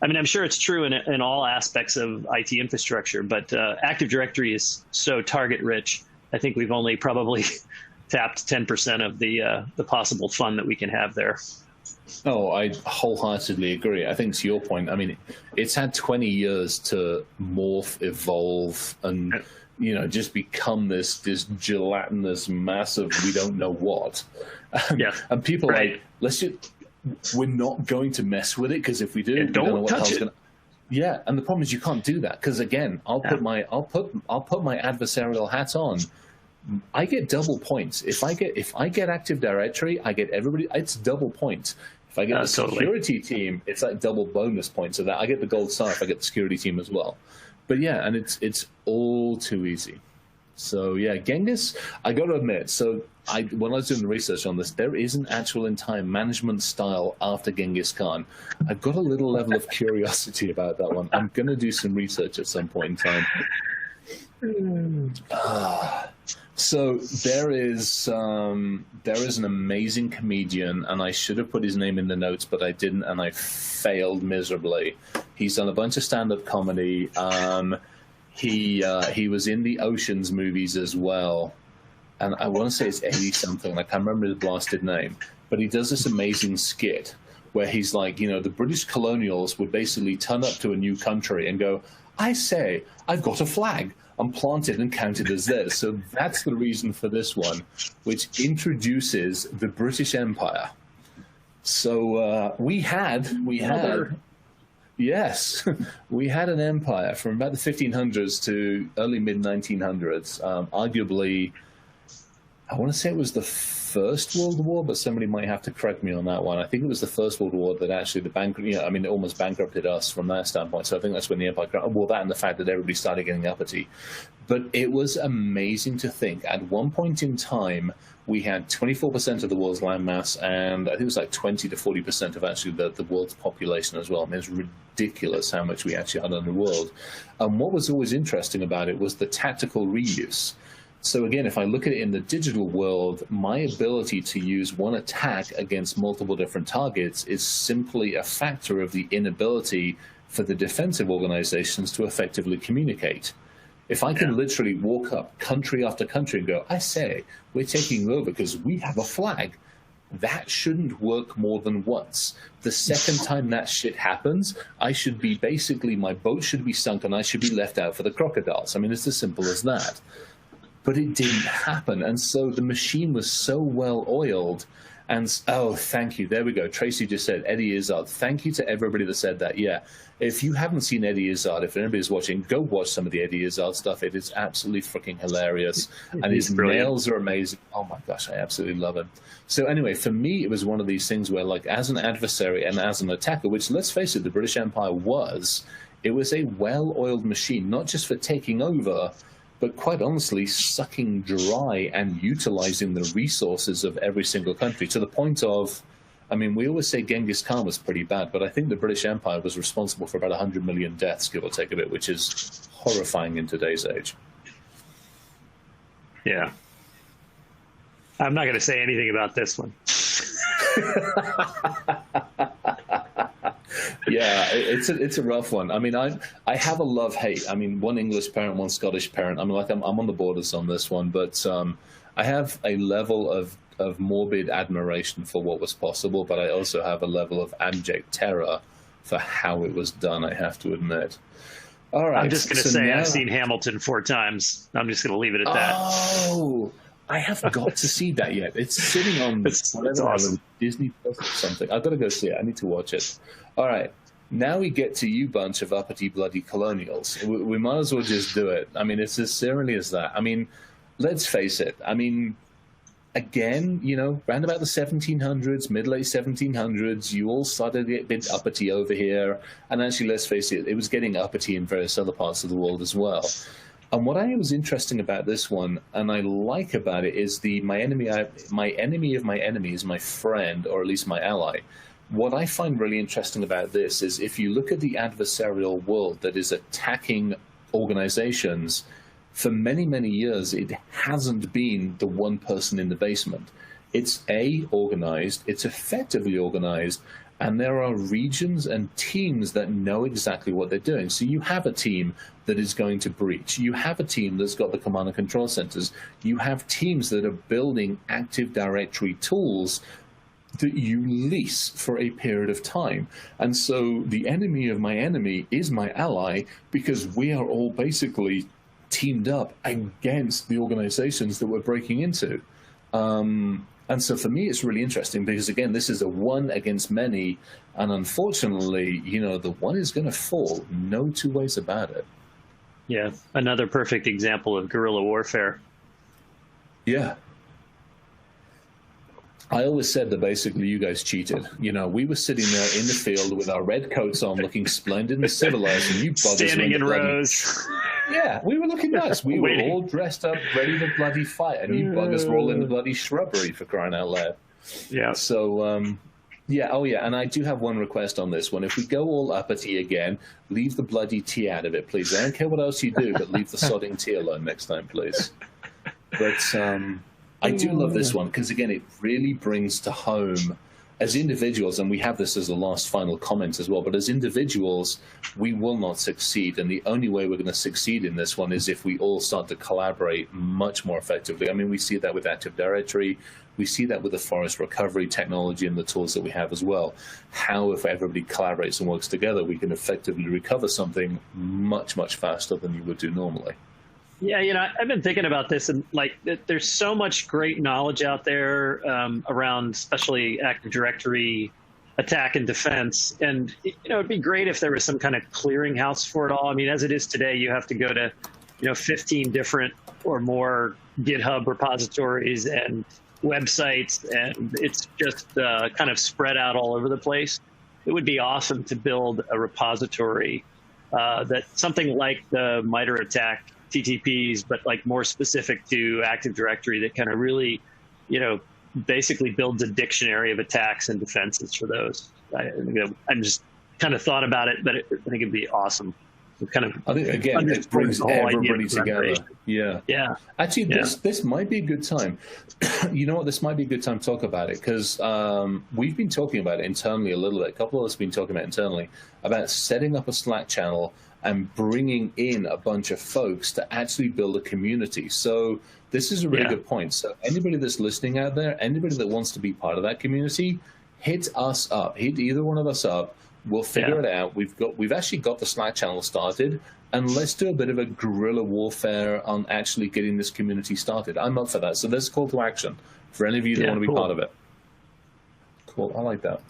I mean, I'm sure it's true in all aspects of IT infrastructure, but Active Directory is so target rich. I think we've only probably tapped 10% of the possible fun that we can have there.
Oh, I wholeheartedly agree. I think to your point, I mean, it's had 20 years to morph, evolve, and just become this gelatinous mass of we don't know what.
Yeah.
And people are like, we're not going to mess with it, because if we do, we don't know what the hell's going to. Yeah, and the problem is you can't do that, because again, I'll put my adversarial hat on. I get double points. If I get Active Directory, I get everybody. It's double points. If I get the security team, it's like double bonus points. So that I get the gold star if I get the security team as well. But yeah, and it's all too easy. So yeah, Genghis, I got to admit, when I was doing the research on this, there is an actual in-time management style after Genghis Khan. I've got a little level of curiosity about that one. I'm going to do some research at some point in time. So there is an amazing comedian, and I should have put his name in the notes, but I didn't, and I failed miserably. He's done a bunch of stand-up comedy. He was in the Oceans movies as well, and I want to say it's 80-something. I can't remember his blasted name, but he does this amazing skit where he's like, the British colonials would basically turn up to a new country and go, "I say, I've got a flag. I'm planted and counted as theirs." So that's the reason for this one, which introduces the British Empire. So we had yes, we had an empire from about the 1500s to early mid-1900s. Arguably, I want to say it was the First World War, but somebody might have to correct me on that one. I think it was the First World War that actually it almost bankrupted us from that standpoint. So I think that's when the empire, that and the fact that everybody started getting uppity. But it was amazing to think. At one point in time, we had 24% of the world's landmass, and I think it was like 20 to 40% of actually the world's population as well. I mean, it's ridiculous how much we actually had in the world. And what was always interesting about it was the tactical reuse. So again, if I look at it in the digital world, my ability to use one attack against multiple different targets is simply a factor of the inability for the defensive organizations to effectively communicate. If I can literally walk up country after country and go, "I say, we're taking over because we have a flag," that shouldn't work more than once. The second time that shit happens, my boat should be sunk and I should be left out for the crocodiles. I mean, it's as simple as that. But it didn't happen. And so the machine was so well oiled. And oh, thank you. There we go. Tracy just said Eddie Izzard. Thank you to everybody that said that. Yeah. If you haven't seen Eddie Izzard, if anybody's watching, go watch some of the Eddie Izzard stuff. It is absolutely freaking hilarious. And his nails are amazing. Oh my gosh, I absolutely love him. So anyway, for me, it was one of these things where, like, as an adversary and as an attacker, which, let's face it, the British Empire was, it was a well-oiled machine, not just for taking over, but quite honestly, sucking dry and utilizing the resources of every single country to the point of, I mean, we always say Genghis Khan was pretty bad, but I think the British Empire was responsible for about 100 million deaths, give or take a bit, which is horrifying in today's age.
Yeah. I'm not going to say anything about this one.
Yeah, it's a rough one. I mean, I have a love-hate. I mean, one English parent, one Scottish parent. I'm on the borders on this one, but I have a level of morbid admiration for what was possible, but I also have a level of abject terror for how it was done, I have to admit. All right.
I'm just going to say now, I've seen Hamilton 4 times. I'm just going to leave it at that.
Oh, I have got to see that yet. It's sitting on
it's awesome.
Disney Plus or something. I've got to go see it. I need to watch it. All right. Now we get to you bunch of uppity bloody colonials. We might as well just do it. I mean, it's as silly as that. I mean, let's face it. I mean, again, you know, round about the 1700s, mid-late 1700s, you all started to get a bit uppity over here. And actually, let's face it, it was getting uppity in various other parts of the world as well. And what I was interesting about this one, and I like about it, is my enemy of my enemy is my friend, or at least my ally. What I find really interesting about this is if you look at the adversarial world that is attacking organizations, for many, many years, it hasn't been the one person in the basement. It's organized, it's effectively organized, and there are regions and teams that know exactly what they're doing. So you have a team that is going to breach. You have a team that's got the command and control centers. You have teams that are building Active Directory tools that you lease for a period of time. And so the enemy of my enemy is my ally, because we are all basically teamed up against the organizations that we're breaking into. And so for me, it's really interesting because, again, this is a one against many. And unfortunately, you know, the one is going to fall. No two ways about it.
Yeah. Another perfect example of guerrilla warfare.
Yeah. I always said that basically you guys cheated. You know, we were sitting there in the field with our red coats on, looking splendid and civilized, and you buggers
standing in rows.
Yeah, we were looking nice. We were all dressed up, ready to bloody fight, and you buggers were all in the bloody shrubbery, for crying out loud.
Yeah.
So, yeah, oh yeah, and I do have one request on this one. If we go all uppity again, leave the bloody tea out of it, please. I don't care what else you do, but leave the sodding tea alone next time, please. But I do love this one because, again, it really brings to home, as individuals, and we have this as a last final comment as well, but as individuals, we will not succeed. And the only way we're going to succeed in this one is if we all start to collaborate much more effectively. I mean, we see that with Active Directory. We see that with the forest recovery technology and the tools that we have as well. How, if everybody collaborates and works together, we can effectively recover something much, much faster than you would do normally.
Yeah, you know, I've been thinking about this, and like, there's so much great knowledge out there around, especially Active Directory attack and defense. And you know, it'd be great if there was some kind of clearinghouse for it all. I mean, as it is today, you have to go to, you know, 15 different or more GitHub repositories and websites, and it's just kind of spread out all over the place. It would be awesome to build a repository that something like the MITRE attack TTPs, but like more specific to Active Directory, that kind of really, you know, basically builds a dictionary of attacks and defenses for those. I'm just kind of thought about it, but I think it'd be awesome. Kind of,
I think, again, it brings everybody together. Yeah.
Yeah.
Actually, this might be a good time. You know what? This might be a good time to talk about it, because we've been talking about it internally a little bit. A couple of us have been talking about internally about setting up a Slack channel and bringing in a bunch of folks to actually build a community. So this is a really good point. So anybody that's listening out there, anybody that wants to be part of that community, hit us up. Hit either one of us up. We'll figure it out. We've actually got the Slack channel started, and let's do a bit of a guerrilla warfare on actually getting this community started. I'm up for that. So there's a call to action for any of you that want to be part of it. Cool. I like that.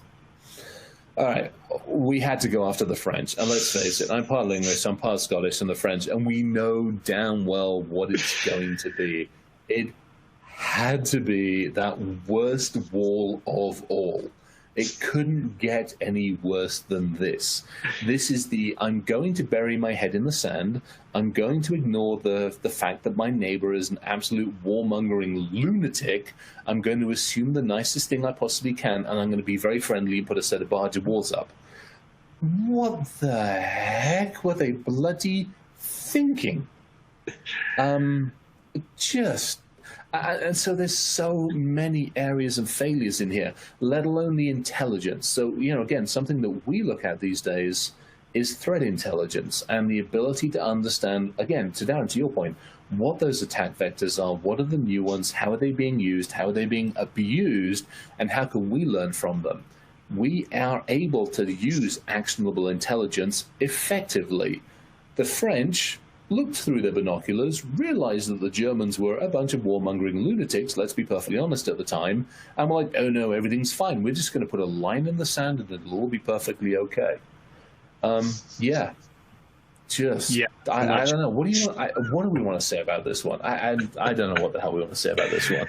All right. We had to go after the French. And let's face it, I'm part English, I'm part Scottish and the French, and we know damn well what it's going to be. It had to be that worst wall of all. It couldn't get any worse than this. This is the, I'm going to bury my head in the sand. I'm going to ignore the fact that my neighbor is an absolute warmongering lunatic. I'm going to assume the nicest thing I possibly can, and I'm going to be very friendly and put a set of barge walls up. What the heck were they bloody thinking? And so there's so many areas of failures in here, let alone the intelligence. So, again, something that we look at these days is threat intelligence and the ability to understand, again, Darren, to your point, what those attack vectors are, what are the new ones, how are they being used, how are they being abused, and how can we learn from them? We are able to use actionable intelligence effectively. The French looked through their binoculars, realized that the Germans were a bunch of warmongering lunatics, let's be perfectly honest at the time, and were like, oh no, everything's fine. We're just going to put a line in the sand and it'll all be perfectly okay. I don't know. What do we want to say about this one? I don't know what the hell we want to say about this one.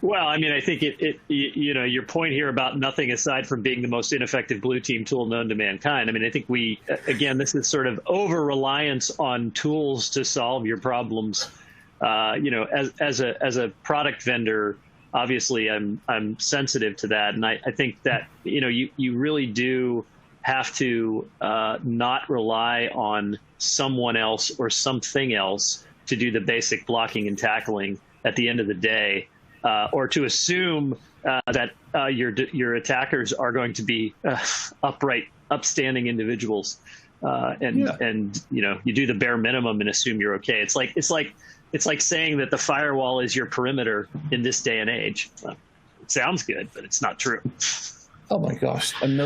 Well, I mean, I think your point here about nothing aside from being the most ineffective blue team tool known to mankind. I mean, I think this is sort of over-reliance on tools to solve your problems. As a product vendor, obviously I'm sensitive to that. And I think that, you really do have to not rely on someone else or something else to do the basic blocking and tackling at the end of the day. Or to assume that your attackers are going to be upright, upstanding individuals, and you do the bare minimum and assume you're okay. It's like saying that the firewall is your perimeter in this day and age. It sounds good, but it's not true.
Oh my gosh! And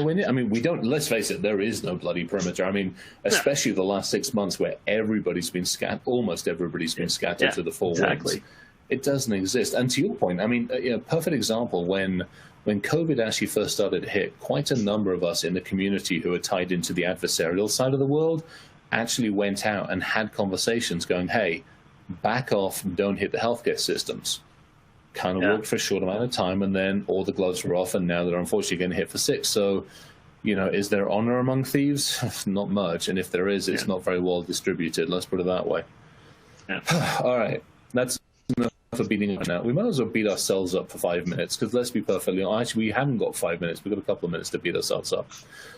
we don't. Let's face it. There is no bloody perimeter. I mean, especially the last 6 months where everybody's been almost everybody's been scattered to the four winds. It doesn't exist. And to your point, I mean, perfect example, when COVID actually first started to hit, quite a number of us in the community who are tied into the adversarial side of the world actually went out and had conversations going, hey, back off, don't hit the healthcare systems. Kind of worked for a short amount of time, and then all the gloves were off, and now they're unfortunately getting hit for 6. So, is there honor among thieves? Not much. And if there is, it's not very well distributed. Let's put it that way. Yeah. All right. That's enough for beating it now. We might as well beat ourselves up for 5 minutes, because let's be perfectly honest, actually we haven't got 5 minutes. We've got a couple of minutes to beat ourselves up.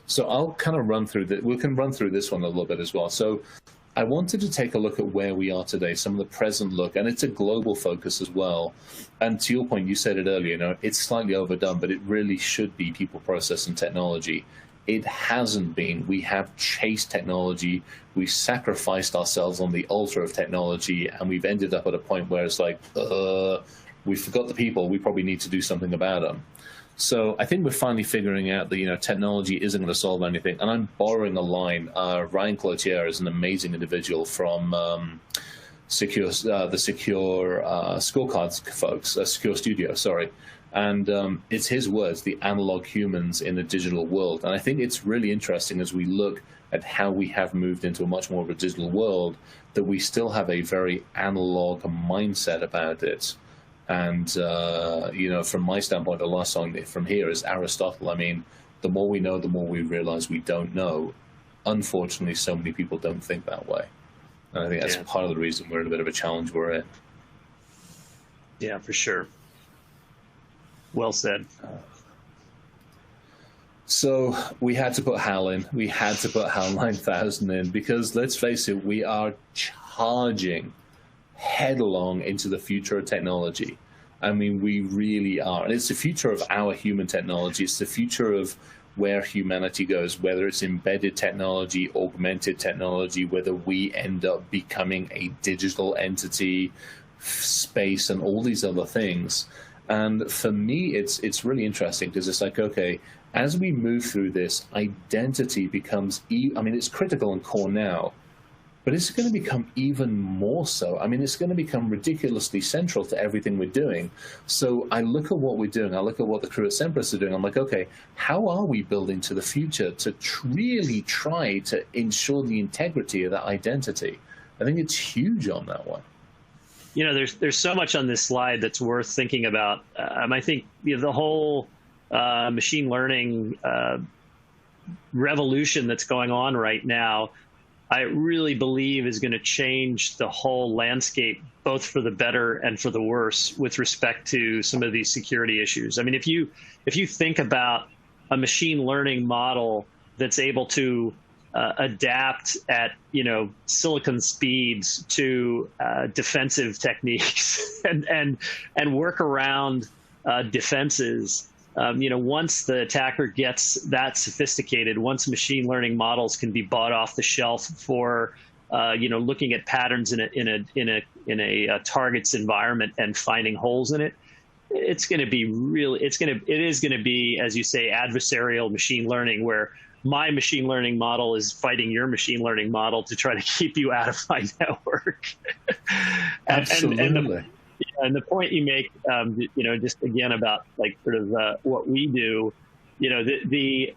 So I'll kind of run through we can run through this one a little bit as well. So I wanted to take a look at where we are today, some of the present look, and it's a global focus as well. And to your point, you said it earlier, it's slightly overdone, but it really should be people, process, and technology. It hasn't been. We have chased technology. We sacrificed ourselves on the altar of technology, and we've ended up at a point where it's like, we forgot the people. We probably need to do something about them. So I think we're finally figuring out that, technology isn't going to solve anything. And I'm borrowing a line. Ryan Cloutier is an amazing individual from the Secure Scorecards folks, Secure Studio, sorry. And it's his words, the analog humans in the digital world. And I think it's really interesting as we look at how we have moved into a much more of a digital world, that we still have a very analog mindset about it. And, from my standpoint, the last song from here is Aristotle. I mean, the more we know, the more we realize we don't know. Unfortunately, so many people don't think that way. And I think that's part of the reason we're in a bit of a challenge we're in.
Yeah, for sure. Well said.
So we had to put HAL in. We had to put HAL 9000 in because, let's face it, we are charging headlong into the future of technology. I mean, we really are. And it's the future of our human technology. It's the future of where humanity goes, whether it's embedded technology, augmented technology, whether we end up becoming a digital entity, space, and all these other things. And for me, it's really interesting because it's like, okay, as we move through this, identity becomes, it's critical and core now, but it's going to become even more so. I mean, it's going to become ridiculously central to everything we're doing. So I look at what we're doing. I look at what the crew at Semperis are doing. I'm like, okay, how are we building to the future to really try to ensure the integrity of that identity? I think it's huge on that one.
You know, there's so much on this slide that's worth thinking about. I think the whole machine learning revolution that's going on right now, I really believe is going to change the whole landscape, both for the better and for the worse, with respect to some of these security issues. I mean, if you think about a machine learning model that's able to adapt at silicon speeds to defensive techniques and work around defenses. Once the attacker gets that sophisticated, once machine learning models can be bought off the shelf for, looking at patterns in a target's environment and finding holes in it, it is going to be, as you say, adversarial machine learning, where my machine learning model is fighting your machine learning model to try to keep you out of my network.
Absolutely.
And the point you make, just again about like sort of what we do, we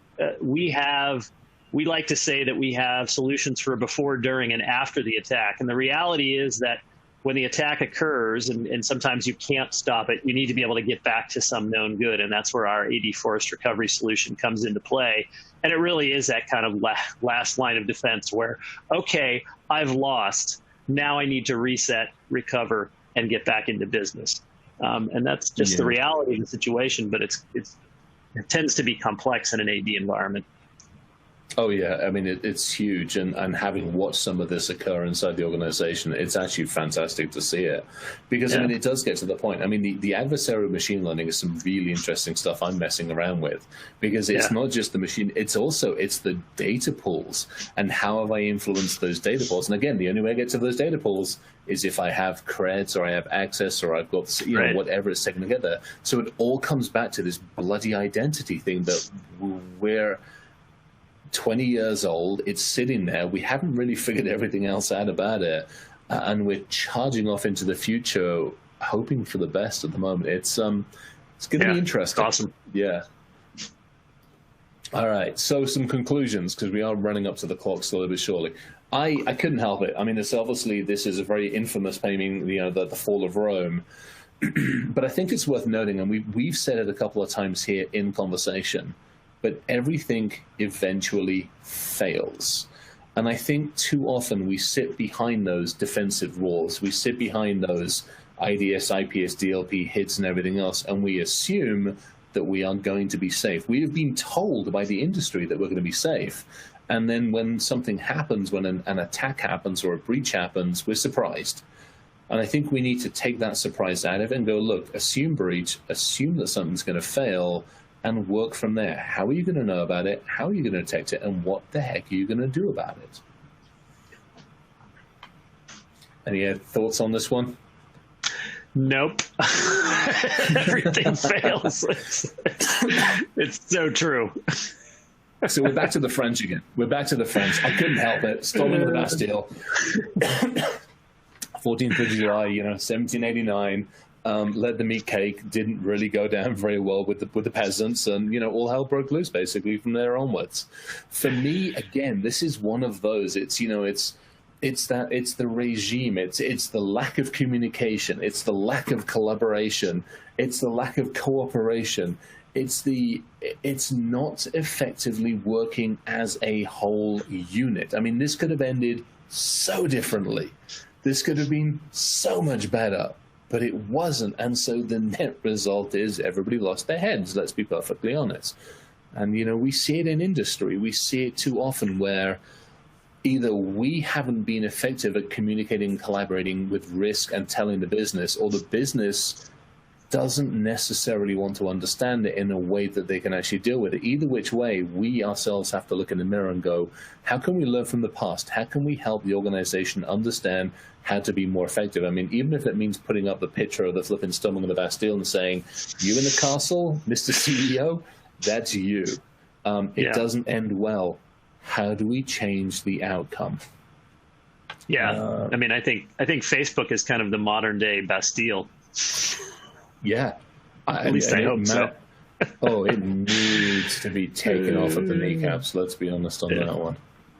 like to say that we have solutions for before, during, and after the attack. And the reality is that when the attack occurs, and sometimes you can't stop it, you need to be able to get back to some known good. And that's where our AD forest recovery solution comes into play. And it really is that kind of last line of defense where, okay, I've lost. Now I need to reset, recover, and get back into business. And that's just the reality of the situation, but it tends to be complex in an AD environment.
Oh, yeah. I mean, it's huge. And having watched some of this occur inside the organization, it's actually fantastic to see it. Because, I mean, it does get to the point. I mean, the adversarial machine learning is some really interesting stuff I'm messing around with. Because it's not just the machine, it's the data pools. And how have I influenced those data pools? And again, the only way I get to those data pools is if I have creds or I have access or I've got, whatever it's taken to get there. So it all comes back to this bloody identity thing that we're 20 years old, it's sitting there, we haven't really figured everything else out about it, and we're charging off into the future hoping for the best at the moment. It's going to be interesting.
Awesome.
Yeah. All right, so some conclusions, because we are running up to the clock slowly but surely. I couldn't help it. I mean, it's obviously, this is a very infamous painting, the fall of Rome, but I think it's worth noting, and we've said it a couple of times here in conversation, but everything eventually fails. And I think too often we sit behind those defensive walls. We sit behind those IDS, IPS, DLP hits and everything else, and we assume that we are going to be safe. We have been told by the industry that we're going to be safe. And then when something happens, when an attack happens or a breach happens, we're surprised. And I think we need to take that surprise out of it and go, look, assume breach, assume that something's going to fail, and work from there. How are you going to know about it? How are you going to detect it? And what the heck are you going to do about it? Any thoughts on this one?
Nope. Everything fails. It's so true.
So we're back to the French again. We're back to the French. I couldn't help it. Storming the Bastille. 14th of July, 1789. Let them eat cake, didn't really go down very well with the peasants, and all hell broke loose basically from there onwards. For me, again, this is one of those. It's the regime. It's the lack of communication. It's the lack of collaboration. It's the lack of cooperation. It's not effectively working as a whole unit. I mean, this could have ended so differently. This could have been so much better. But it wasn't, and so the net result is everybody lost their heads, let's be perfectly honest. And, we see it in industry. We see it too often where either we haven't been effective at communicating and collaborating with risk and telling the business, or the business doesn't necessarily want to understand it in a way that they can actually deal with it. Either which way, we ourselves have to look in the mirror and go, how can we learn from the past? How can we help the organization understand how to be more effective? I mean, even if it means putting up the picture of the flipping storming of the Bastille and saying, you in the castle, Mr. CEO, that's you. It doesn't end well. How do we change the outcome?
Yeah, I mean, I think Facebook is kind of the modern day Bastille.
Yeah,
at least I hope so.
Oh, it needs to be taken off at the kneecaps. Let's be honest on that one.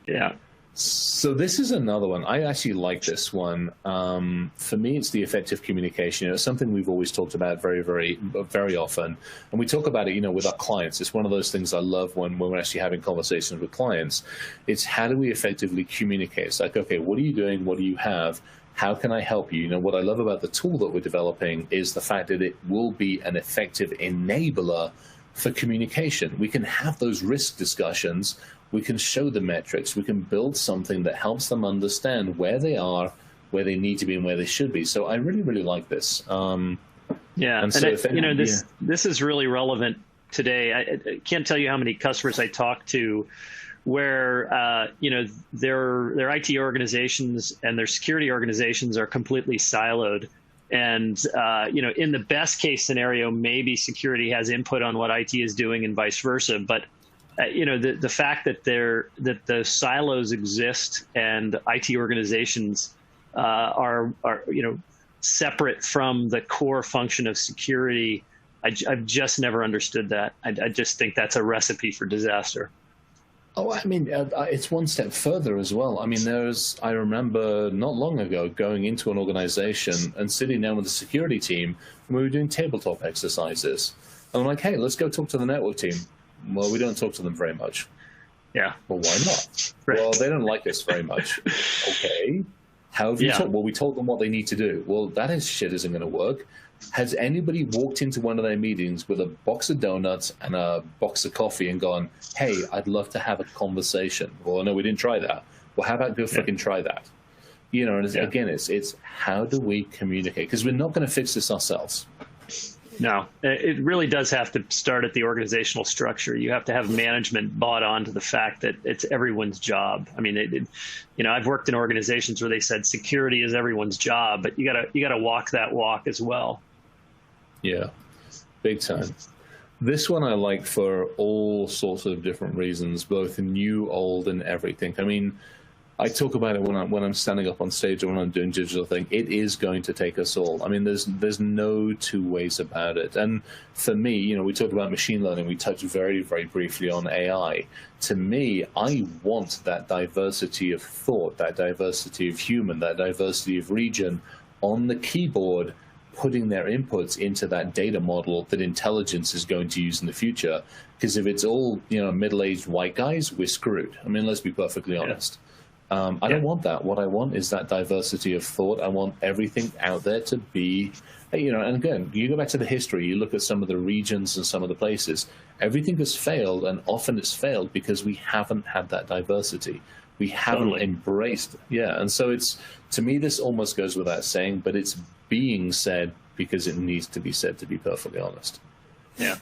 Yeah.
So this is another one. I actually like this one. For me, it's the effective communication. It's something we've always talked about very, very, very often. And we talk about it, with our clients. It's one of those things I love when we're actually having conversations with clients. It's how do we effectively communicate? It's like, okay, what are you doing? What do you have? How can I help you? What I love about the tool that we're developing is the fact that it will be an effective enabler for communication. We can have those risk discussions. We can show the metrics. We can build something that helps them understand where they are, where they need to be, and where they should be. So I really, really like this.
This is really relevant today. I can't tell you how many customers I talk to where their IT organizations and their security organizations are completely siloed. And in the best case scenario, maybe security has input on what IT is doing and vice versa. But the fact that the silos exist and IT organizations are separate from the core function of security, I've just never understood that. I just think that's a recipe for disaster.
Oh, I mean, it's one step further as well. I mean, I remember not long ago going into an organization and sitting down with the security team, and we were doing tabletop exercises. And I'm like, hey, let's go talk to the network team. Well, we don't talk to them very much.
Yeah.
Well, why not?
Right.
Well, they don't like us very much. Okay. How have you told? Well, we told them what they need to do. Well, shit isn't going to work. Has anybody walked into one of their meetings with a box of donuts and a box of coffee and gone, hey, I'd love to have a conversation? Well, no, we didn't try that. Well, how about go fucking try that? Again, it's how do we communicate? Because we're not going to fix this ourselves.
No, it really does have to start at the organizational structure. You have to have management bought on to the fact that it's everyone's job. I mean, I've worked in organizations where they said security is everyone's job, but you gotta walk that walk as well.
Yeah, big time. This one I like for all sorts of different reasons, both new, old, and everything. I mean, I talk about it when I'm standing up on stage or when I'm doing digital thing. It is going to take us all. I mean, there's no two ways about it. And for me, we talked about machine learning. We touched very, very briefly on AI. To me, I want that diversity of thought, that diversity of human, that diversity of region on the keyboard, putting their inputs into that data model that intelligence is going to use in the future. Because if it's all middle-aged white guys, we're screwed. I mean, let's be perfectly honest. I don't want that. What I want is that diversity of thought. I want everything out there to be, and again, you go back to the history, you look at some of the regions and some of the places, everything has failed, and often it's failed because we haven't had that diversity. We haven't embraced. Yeah. And so to me, this almost goes without saying, but it's being said because it needs to be said, to be perfectly honest.
Yeah.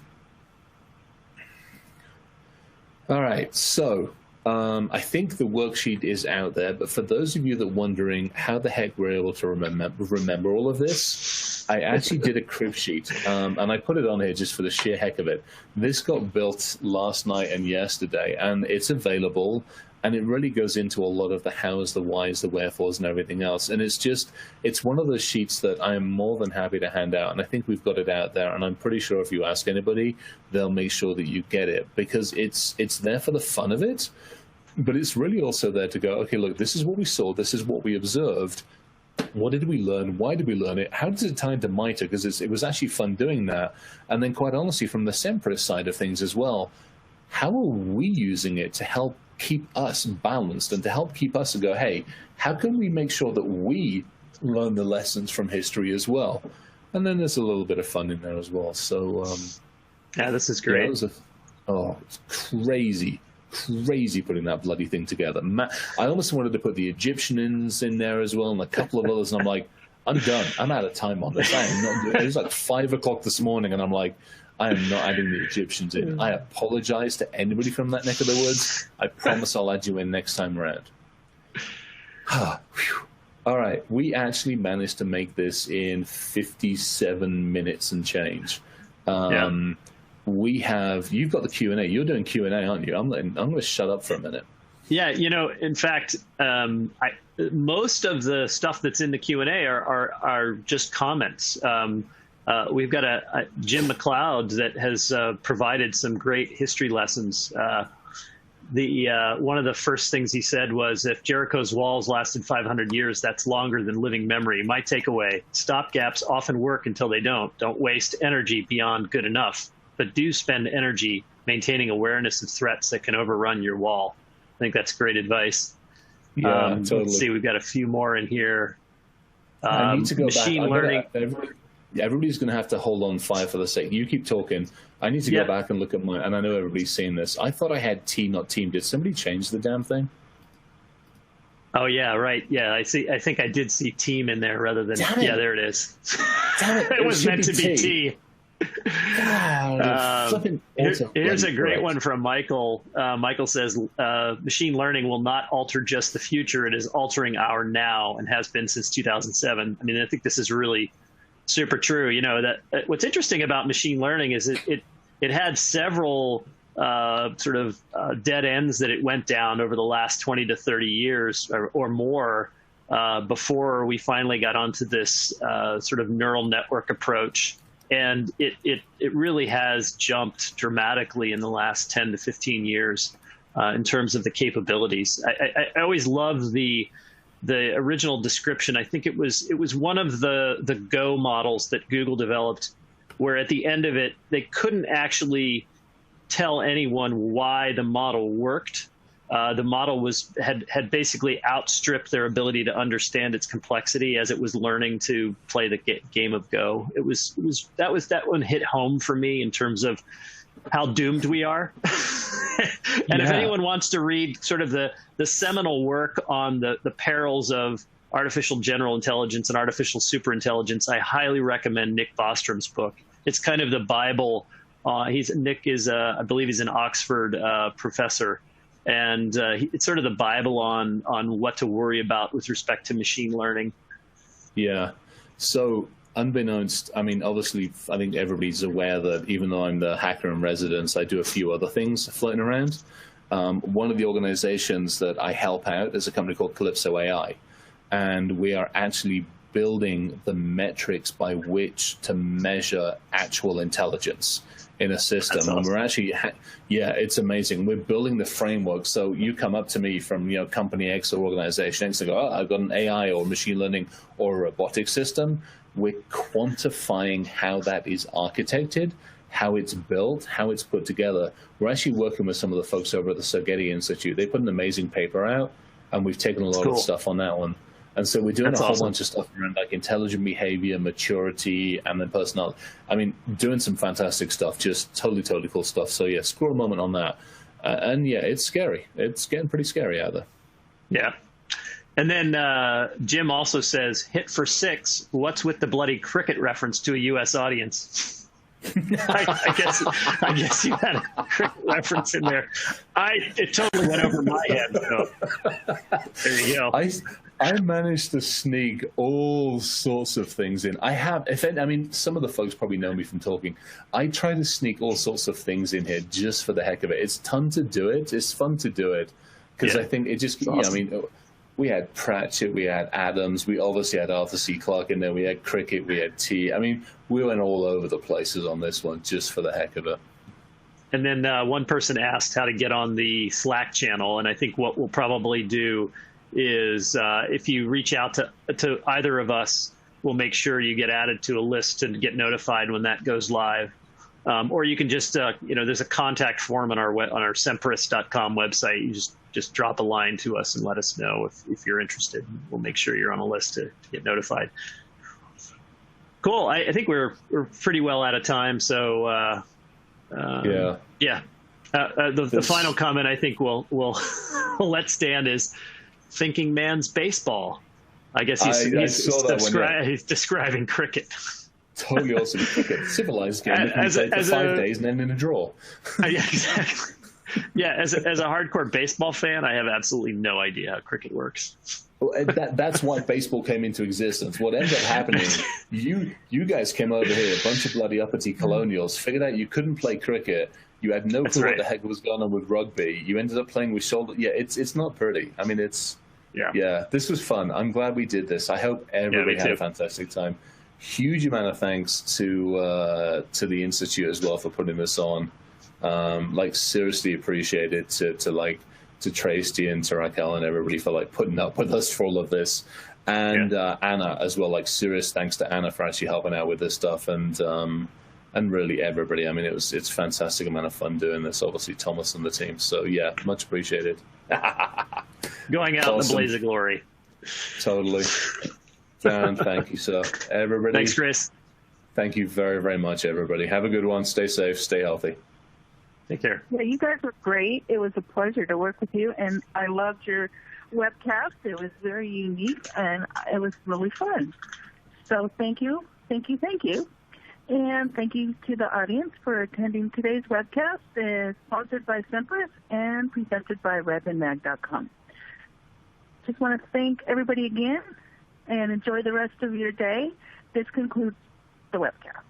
All right. So, I think the worksheet is out there, but for those of you that are wondering how the heck we're able to remember all of this, I actually did a crib sheet, and I put it on here just for the sheer heck of it. This got built last night and yesterday, and it's available, and it really goes into a lot of the hows, the whys, the wherefores, and everything else. And it's one of those sheets that I'm more than happy to hand out, and I think we've got it out there, and I'm pretty sure if you ask anybody, they'll make sure that you get it, because it's there for the fun of it. But it's really also there to go, okay, look, this is what we saw. This is what we observed. What did we learn? Why did we learn it? How does it tie into MITRE? Because it was actually fun doing that. And then quite honestly, from the Semperis side of things as well, how are we using it to help keep us balanced and to help keep us to go, hey, how can we make sure that we learn the lessons from history as well? And then there's a little bit of fun in there as well. So,
yeah, this is great.
It's crazy putting that bloody thing together. I almost wanted to put the Egyptians in there as well and a couple of others, and I'm like, I'm done. I'm out of time on this. I am not doing it. It was like 5 o'clock this morning, and I'm like, I am not adding the Egyptians in. I apologize to anybody from that neck of the woods. I promise I'll add you in next time around. All right. We actually managed to make this in 57 minutes and change.
Yeah.
You've got the Q&A. You're doing Q&A, aren't you? I'm going to shut up for a minute.
Yeah, in fact, most of the stuff that's in the Q&A are just comments. We've got a Jim McLeod that has provided some great history lessons. One of the first things he said was, if Jericho's walls lasted 500 years, that's longer than living memory. My takeaway: stopgaps often work until they don't. Don't waste energy beyond good enough, but do spend energy maintaining awareness of threats that can overrun your wall. I think that's great advice.
Yeah, totally.
Let's see, we've got a few more in here.
I need to go
machine
back.
learning.
Everybody's going to have to hold on fire for the sake. You keep talking. I need to go back and look at my, and I know everybody's seen this. I thought I had T, not team. Did somebody change the damn thing?
Oh yeah, right. Yeah, I see. I think I did see team in there rather than. Yeah, there it is.
Damn it!
It was meant to be T. Here's a great one from Michael. Michael says, machine learning will not alter just the future. It is altering our now and has been since 2007. I mean, I think this is really super true. That what's interesting about machine learning is it had several sort of dead ends that it went down over the last 20 to 30 years or more before we finally got onto this sort of neural network approach. And it really has jumped dramatically in the last 10 to 15 years in terms of the capabilities. I always loved the original description. I think it was one of the Go models that Google developed, where at the end of it, they couldn't actually tell anyone why the model worked. The model had basically outstripped their ability to understand its complexity as it was learning to play the game of Go. That one hit home for me in terms of how doomed we are. And if anyone wants to read sort of the seminal work on the perils of artificial general intelligence and artificial superintelligence, I highly recommend Nick Bostrom's book. It's kind of the Bible. Nick is, I believe he's an Oxford professor. And it's sort of the Bible on what to worry about with respect to machine learning. Yeah.
So unbeknownst, I mean, obviously, I think everybody's aware that even though I'm the hacker in residence, I do a few other things floating around. One of the organizations that I help out is a company called Calypso AI. And we are actually building the metrics by which to measure actual intelligence in a system.
That's awesome.
And we're actually, it's amazing. We're building the framework. So you come up to me from, company X or organization X and go, I've got an AI or machine learning or a robotic system. We're quantifying how that is architected, how it's built, how it's put together. We're actually working with some of the folks over at the Sergeti Institute. They put an amazing paper out, and we've taken a lot of stuff on that one. And so we're doing a whole bunch of stuff around like intelligent behavior, maturity, and then personality. I mean, doing some fantastic stuff, just totally cool stuff. So yeah, scroll a moment on that. And yeah, it's scary. It's getting pretty scary out there.
Yeah. And then Jim also says, hit for 6. What's with the bloody cricket reference to a U.S. audience? I guess you had a cricket reference in there. It totally went over my head. So there you go.
I managed to sneak all sorts of things in. Some of the folks probably know me from talking. I try to sneak all sorts of things in here just for the heck of it. It's fun to do it. It's fun to do it because I think it just, awesome. We had Pratchett, we had Adams, we obviously had Arthur C. Clarke in there, we had cricket, we had tea. I mean, we went all over the places on this one just for the heck of it.
And then one person asked how to get on the Slack channel, and I think what we'll probably do is if you reach out to either of us, we'll make sure you get added to a list to get notified when that goes live. Or you can just, there's a contact form on our semperis.com website. You just drop a line to us and let us know if you're interested. We'll make sure you're on a list to get notified. Cool. I think we're pretty well out of time. So the final comment I think we'll let stand is thinking man's baseball. I guess he's describing cricket.
Totally awesome. Cricket, civilized game. As 5 days and then in a draw.
Yeah, exactly. Yeah, as a hardcore baseball fan, I have absolutely no idea how cricket works.
Well, that's why baseball came into existence. What ended up happening, you guys came over here, a bunch of bloody uppity colonials, figured out you couldn't play cricket. You had no
That's
clue
right.
what the heck was going on with rugby. You ended up playing with shoulder. Yeah, it's not pretty. I mean, yeah. This was fun. I'm glad we did this. I hope everybody had a fantastic time. Huge amount of thanks to the Institute as well for putting this on. Like, seriously appreciated to Tracy and to Raquel and everybody for like putting up with us for all of this, and Anna as well. Like, serious thanks to Anna for actually helping out with this stuff, and really everybody. I mean, it's fantastic amount of fun doing this. Obviously, Thomas and the team. So yeah, much appreciated.
Going out in the blaze of glory.
Totally. And thank you, sir. Everybody.
Thanks, Chris.
Thank you very, very much, everybody. Have a good one. Stay safe. Stay healthy.
Take care.
Yeah, you guys were great. It was a pleasure to work with you, and I loved your webcast. It was very unique, and it was really fun. So thank you, thank you, thank you. And thank you to the audience for attending today's webcast. It's sponsored by Semperis and presented by RedmanMag.com. Just want to thank everybody again, and enjoy the rest of your day. This concludes the webcast.